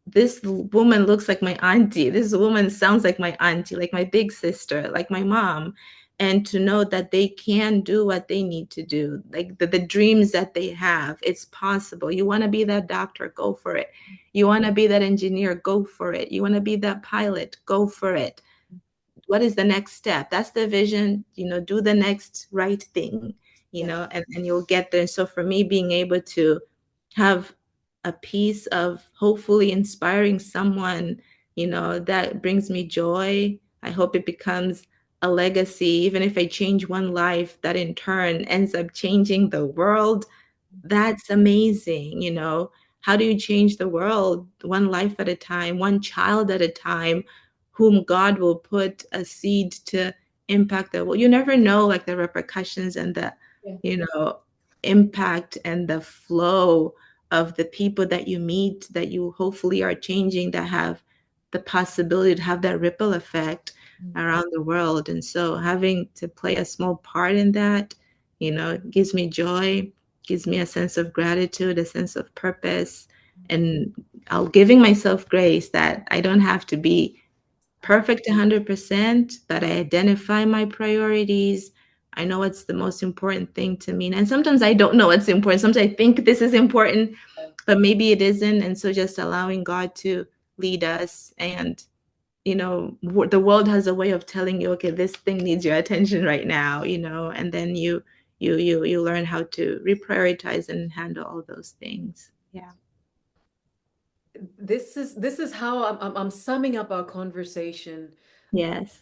this woman looks like my auntie. This woman sounds like my auntie, like my big sister, like my mom. And to know that they can do what they need to do, like the dreams that they have, it's possible. You want to be that doctor, go for it. You want to be that engineer, go for it. You want to be that pilot, go for it. What is the next step? That's the vision, do the next right thing, and you'll get there. So for me, being able to have a piece of hopefully inspiring someone, that brings me joy. I hope it becomes a legacy, even if I change one life, that in turn ends up changing the world. That's amazing. How do you change the world? One life at a time, one child at a time, whom God will put a seed to impact the world. You never know, like, the repercussions and the impact and the flow of the people that you meet, that you hopefully are changing, that have the possibility to have that ripple effect around the world. And so having to play a small part in that, gives me joy, gives me a sense of gratitude, a sense of purpose, and I'll giving myself grace that I don't have to be perfect 100%, but I identify my priorities. I know what's the most important thing to me. And sometimes I don't know what's important. Sometimes I think this is important, but maybe it isn't. And so just allowing God to lead us. And, the world has a way of telling you, okay, this thing needs your attention right now, and then you learn how to reprioritize and handle all those things. Yeah. This is how I'm summing up our conversation. Yes.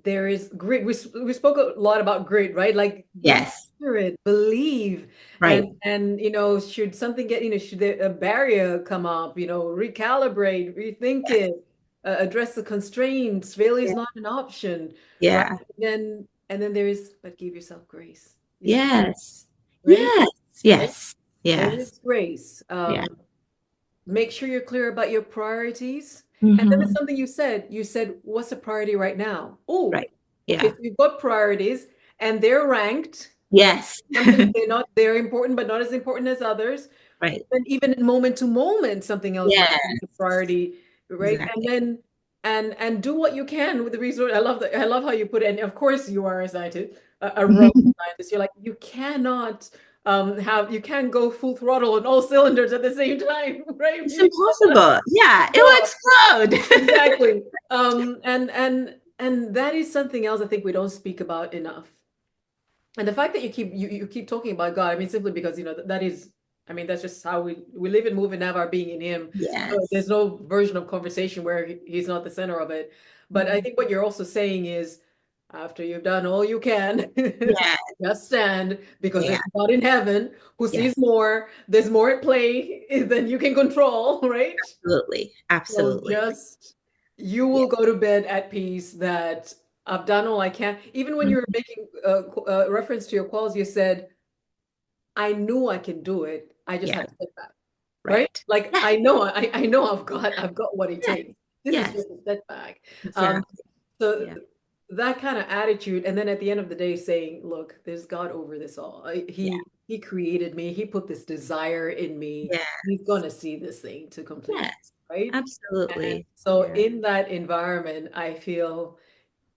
There is grit. We spoke a lot about grit, right? Like, yes, spirit, believe, right. And should something get, should a barrier come up, recalibrate, rethink it, address the constraints. Failure is not an option, right? Yeah. And then there is, but give yourself grace. Yes. Right? Yes. Yes. There Yes. is grace. Yeah. Make sure you're clear about your priorities. Mm-hmm. And then there's something you said. You said, what's a priority right now? Oh, right. Okay, Yeah. so you've got priorities and they're ranked. Yes. Something they're important, but not as important as others. right. And even moment to moment, something else might be a priority, right? Exactly. And then and do what you can with the resource. I love that. I love how you put it. And of course, you are a scientist, a rocket scientist. You're like, you cannot you can't go full throttle on all cylinders at the same time, right? It's impossible. Yeah, it will explode. Exactly. And that is something else I think we don't speak about enough. And the fact that you keep talking about God, I mean, simply because that is I mean, that's just how we live and move and have our being in him. So there's Yes. no version of conversation where he's not the center of it. But I Mhm. think what you're also saying is after you've done all you can, Yeah. just stand because Yeah. there's God in heaven who Yes. sees more. There's more at play than you can control, right? Absolutely. So Absolutely. just you Yeah. will go to bed at peace that I've done all I can. Even when you were Mhm. making reference to your calls, you said, I knew I can do it. I just Yeah. had a setback, right? Right. Like Yeah. I know I've got what it Yeah. takes. This is Yes. just a setback. Um, Exactly. so Yeah. that kind of attitude, and then at the end of the day, saying, "Look, there's God over this all. Yeah. He created me. He put this desire in me. He's Yes. gonna see this thing to completion, Yes. right?" And Absolutely. so Yeah. in that environment, I feel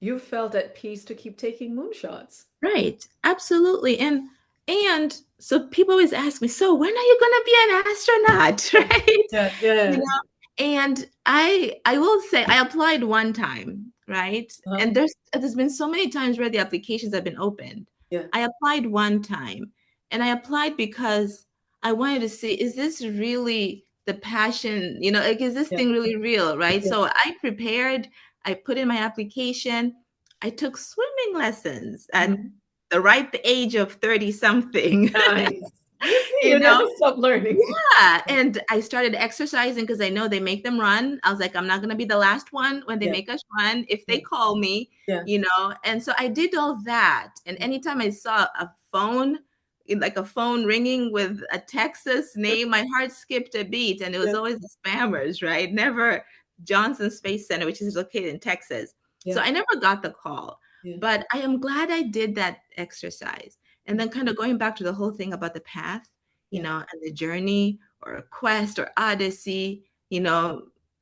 you felt at peace to keep taking moonshots. Right. Absolutely. And so people always ask me, so when are you going to be an astronaut? Right? Yeah, You yeah. know, and I will say I applied one time, right? Uh-huh. And there's been so many times where the applications have been opened. Yeah, I applied one time, and I applied because I wanted to see, is this really the passion, like, is this yeah, thing really real, right? yeah. So I prepared, I put in my application, I took swimming lessons at Mhm. the ripe age of 30 something. Nice. You see, you you know never stop learning. yeah, and I started exercising because I know they make them run. I was like, I'm not going to be the last one when they Yeah, make us run if they yeah, call me, yeah. and so I did all that. And anytime I saw a phone, like a phone ringing with a Texas name, my heart skipped a beat, and it was Yeah, always the spammers, right? Never Johnson Space Center, which is located in Texas. So yeah, I never got the call, yeah. but I am glad I did that exercise. And then kind of going back to the whole thing about the path, Yeah. and the journey or a quest or odyssey,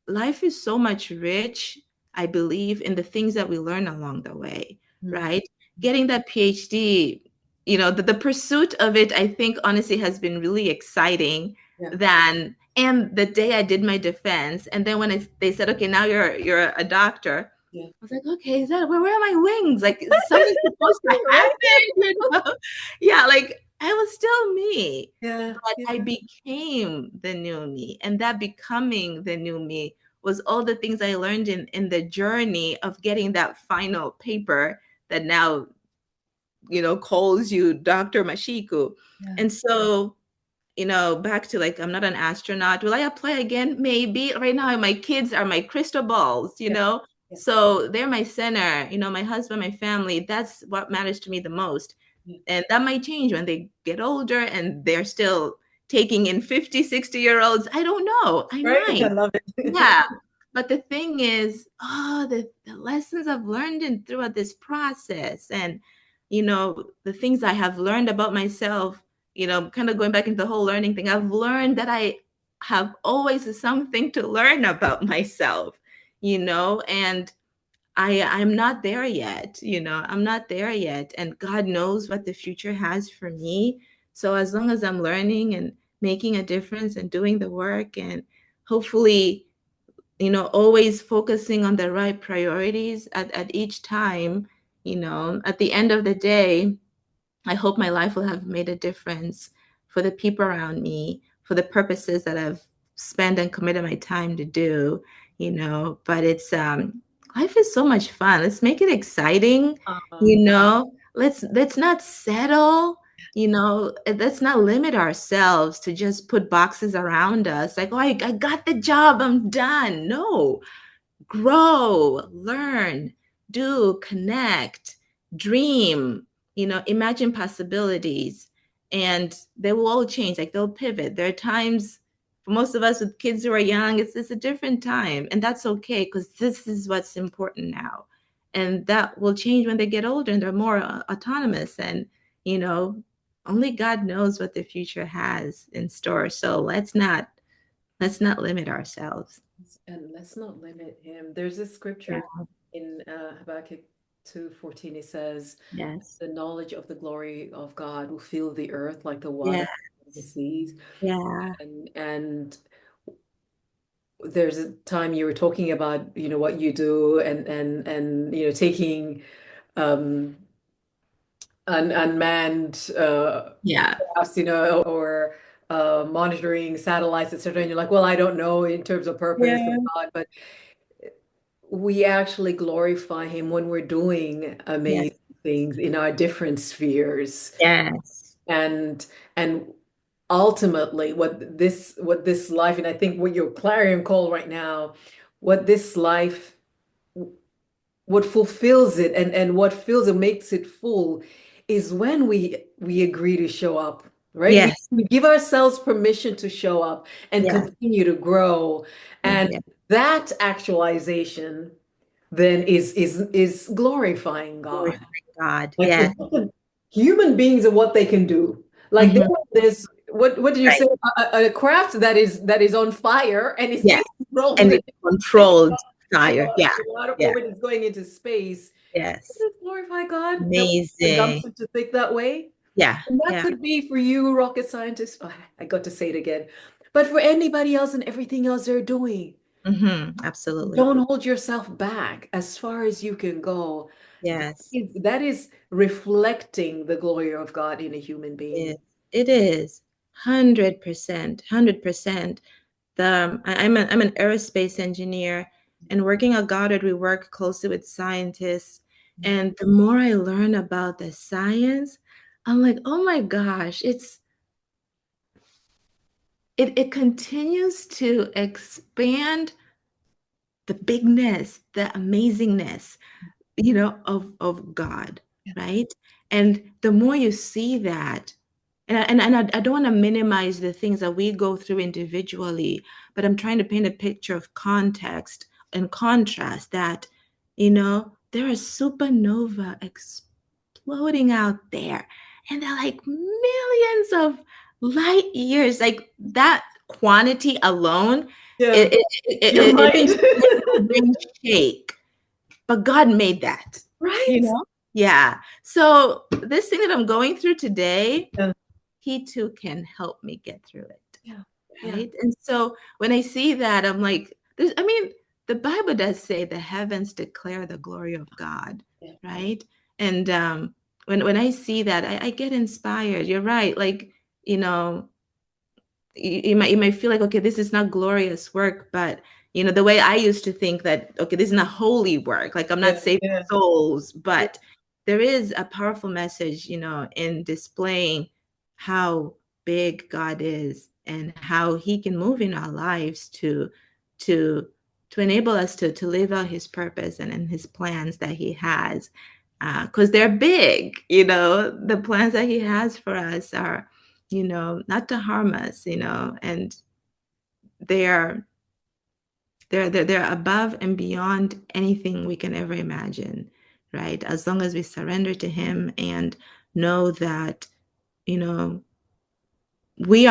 life is so much rich, I believe, in the things that we learn along the way, Mm. right? Getting that PhD, the pursuit of it, I think, honestly, has been really exciting Yeah, and the day I did my defense, and then when they said, okay, now you're a doctor, yeah. I was like, okay, is that where are my wings? Like, is something supposed to happen? Right? Yeah, like I was still me, Yeah, but I yeah. became the new me. And that becoming the new me was all the things I learned in the journey of getting that final paper that now, calls you Dr. Mashiku. Yeah, And so, back to like, I'm not an astronaut. Will I apply again? Maybe. Right now, my kids are my crystal balls, yeah, yeah, So they're my center, my husband, my family. That's what matters to me the most. yeah. And that might change when they get older and they're still taking in 50, 60-year-olds. I don't know. I Right? I might. love it. Yeah. But the thing is, the lessons I've learned throughout this process and, the things I have learned about myself, kind of going back into the whole learning thing, I've learned that I have always something to learn about myself, and I'm not there yet, I'm not there yet. And God knows what the future has for me. So as long as I'm learning and making a difference and doing the work and hopefully, always focusing on the right priorities at each time, at the end of the day, I hope my life will have made a difference for the people around me, for the purposes that I've spent and committed my time to do, But it's life is so much fun. Let's make it exciting, Uh, Let's not settle, let's not limit ourselves to just put boxes around us like, oh, I got the job, I'm done. No, grow, learn, do, connect, dream, imagine possibilities, and they will all change. Like they'll pivot. There are times for most of us with kids who are young, it's a different time, and that's okay because this is what's important now. And that will change when they get older and they're more autonomous. And, you know, only God knows what the future has in store. So let's not limit ourselves. and let's not limit him. There's this Yeah. scripture in Habakkuk 2:14. It says, Yes. the knowledge of the glory of God will fill the earth like the Yeah. water of the seas. Yeah. And there's a time you were talking about, what you do and taking um unmanned Yeah. crafts, or monitoring satellites, etc. And you're like, well, I don't know in terms of purpose Yeah. of God, but we actually glorify him when we're doing Yes. amazing things in our different spheres. Yes. And ultimately what this life, and I think what your clarion call right now, what this life, what fulfills it and what fills it, makes it full, is when we agree to show up, right? We, Yes. we give ourselves permission to show up and Yes. continue to grow. And Yes. that actualization then is glorifying God. Glorify God. Like, Yes. human beings and what they can do. Like, Mhm. there's what did you Right. say? A craft that is on fire and is Yes. being controlled And with it's controlled fire. a Yeah. lot of Yeah. orbit is going into space. Yes. Does it glorify God that we have the Amazing. gumption to think that way? Yeah. And that Yeah. could be for you, rocket scientists. Oh, I got to say it again. But for anybody else and everything else they're doing, Absolutely. don't hold yourself back as far as you can go. Yes. That is reflecting the glory of God in a human being. It is 100%, 100%. I'm an aerospace engineer, and working at Goddard, we work closely with scientists. And the more I learn about the science, I'm like, oh my gosh, it continues to expand the bigness, the amazingness, of God, Yeah. right? And the more you see that, and I don't want to minimize the things that we go through individually, but I'm trying to paint a picture of context and contrast that, there are supernova exploding out there, and they're like millions of light years. Like that quantity alone, Yeah. it, it, Your it, it, mind. it makes my brain shake. But God made that, you Right? know? Yeah. So this thing that I'm going through today, Yeah. he too can help me get through it. Yeah. Yeah. Right. And so when I see that, I'm like, the Bible does say the heavens declare the glory of God. Yeah. Right. And when I see that, I get inspired. You're right. Like, you know, you might feel like, okay, this is not glorious work, but the way I used to think that, okay, this is not holy work, like I'm Yeah. not saving Yeah. souls, Yeah. but there is a powerful message, in displaying how big God is and how he can move in our lives to to enable us to live out his purpose and his plans that he has, because they're big. The plans that he has for us are, not to harm us, and they're they're above and beyond anything we can ever imagine, right? As long as we surrender to him and know that, you know, we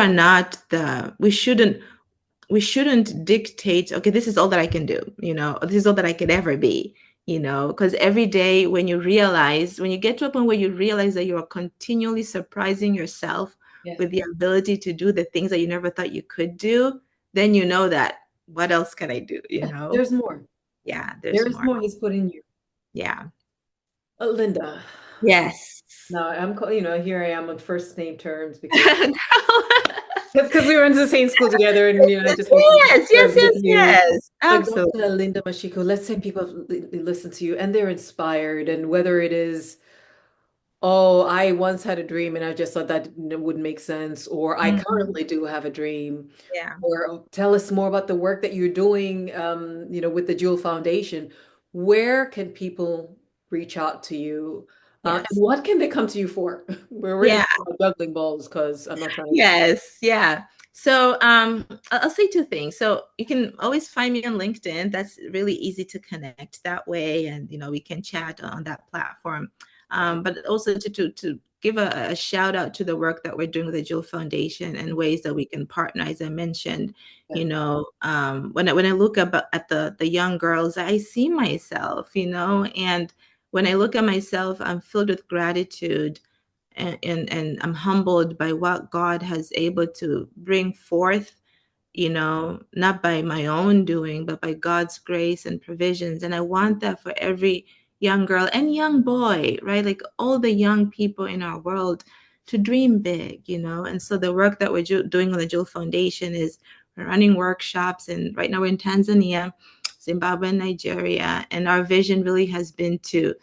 shouldn't dictate, okay, this is all that I can do, this is all that I could ever be, because every day when you get to a point where you realize that you are continually surprising yourself Yeah. with the ability to do the things that you never thought you could do, then you know that what else can I do, There's more. Yeah, there's There's more. more he's put in you. Yeah. Linda. Yes. No, here I am on first name terms because we went to the same school together, and I just want to Yes, yes, with yes, you. yes. But Absolutely. Dr. Alinda Mashiku, let's say people listen to you and they're inspired, and whether it is, oh, I once had a dream and I just thought that wouldn't make sense, or I Mhm. currently do have a dream, Yeah. or tell us more about the work that you're doing, with the Jewel Foundation. Where can people reach out to you? And Yes. what can they come to you for? We're really Yeah. talking about juggling balls because I'm not trying to. Yes. Yeah. So I'll say two things. So you can always find me on LinkedIn. That's really easy to connect that way, and we can chat on that platform. But also to give a shout out to the work that we're doing with the Jewel Foundation and ways that we can partner, as I mentioned. Yeah. When I look at the young girls, I see myself. And when I look at myself, I'm filled with gratitude, and I'm humbled by what God has able to bring forth, not by my own doing, but by God's grace and provisions. And I want that for every young girl and young boy, right? Like all the young people in our world, to dream big, And so the work that we're doing on the Jewel Foundation is we're running workshops, and right now we're in Tanzania, Zimbabwe, and Nigeria. And our vision really has been to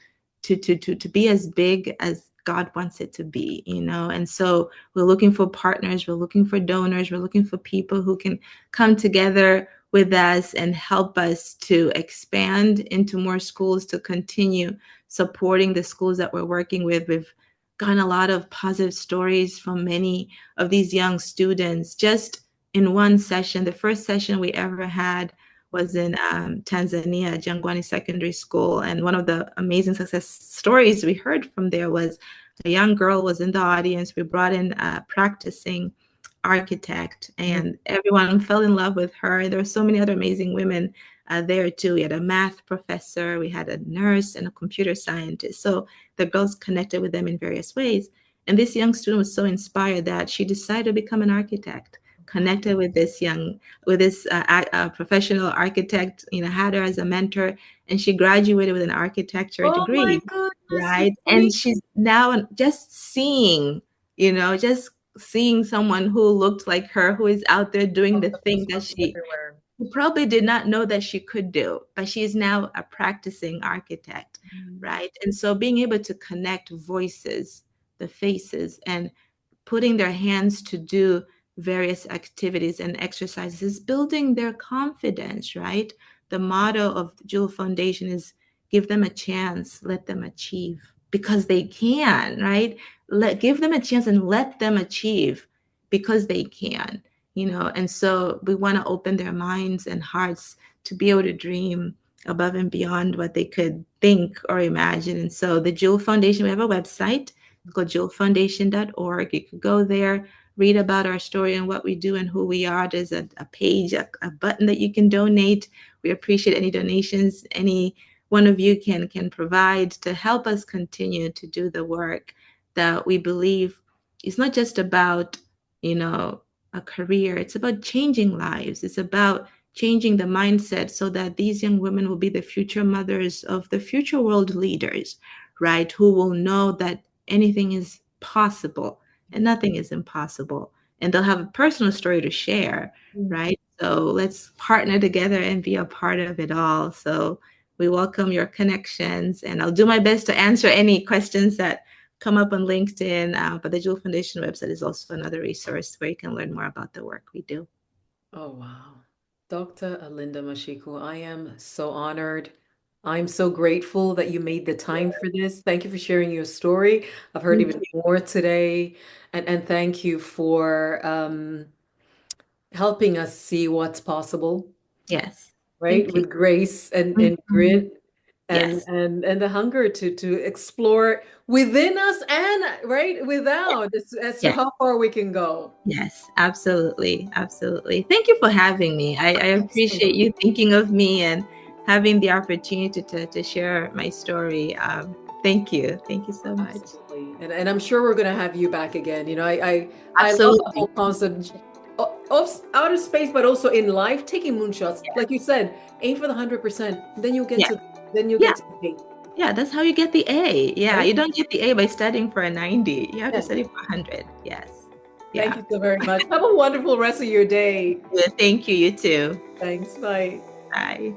be as big as God wants it to be, And so we're looking for partners, we're looking for donors, we're looking for people who can come together with us and help us to expand into more schools, to continue supporting the schools that we're working with. We've gotten a lot of positive stories from many of these young students just in one session. The first session we ever had was in Tanzania, Jangwani Secondary School. And one of the amazing success stories we heard from there was a young girl was in the audience. We brought in a practicing architect, and everyone fell in love with her. There were so many other amazing women there too. We had a math professor, we had a nurse, and a computer scientist. So the girls connected with them in various ways. And this young student was so inspired that she decided to become an architect, connected with this professional architect, had her as a mentor, and she graduated with an architecture degree. My goodness, right? And she's now just seeing someone who looked like her, who is out there doing the thing that she probably did not know that she could do, but she is now a practicing architect, right? And so being able to connect voices, the faces, and putting their hands to do various activities and exercises is building their confidence, right? The motto of the Jewel Foundation is give them a chance, let them achieve, because they can, right? Give them a chance and let them achieve because they can, And so we want to open their minds and hearts to be able to dream above and beyond what they could think or imagine. And so the Jewel Foundation, we have a website called jewelfoundation.org. You could go there, read about our story and what we do and who we are. There's a page, a button that you can donate. We appreciate any donations any one of you can provide to help us continue to do the work that we believe is not just about, a career. It's about changing lives. It's about changing the mindset so that these young women will be the future mothers of the future world leaders, right? Who will know that anything is possible and nothing is impossible. And they'll have a personal story to share, right? So let's partner together and be a part of it all. So we welcome your connections, and I'll do my best to answer any questions that come up on LinkedIn. But the Jewel Foundation website is also another resource where you can learn more about the work we do. Oh, wow. Dr. Alinda Mashiku, I am so honored. I'm so grateful that you made the time for this. Thank you for sharing your story. I've heard even more today. And thank you for helping us see what's possible. Yes. Right? With grace and grit. Yes. And the hunger to explore within us and right without as to how far we can go. Yes, absolutely. Absolutely. Thank you for having me. I appreciate you thinking of me and having the opportunity to share my story. Thank you. Thank you so much. Absolutely. And I'm sure we're going to have you back again. I love Absolutely. the whole concept of outer space, but also in life, taking moonshots. Like you said, aim for the 100%. Then you'll get to the A. Yeah, that's how you get the A. Yeah, Right? you don't get the A by studying for a 90. You have to study for 100. Yes. Thank you so very much. Have a wonderful rest of your day. Yeah, thank you. You too. Thanks. Bye. Bye.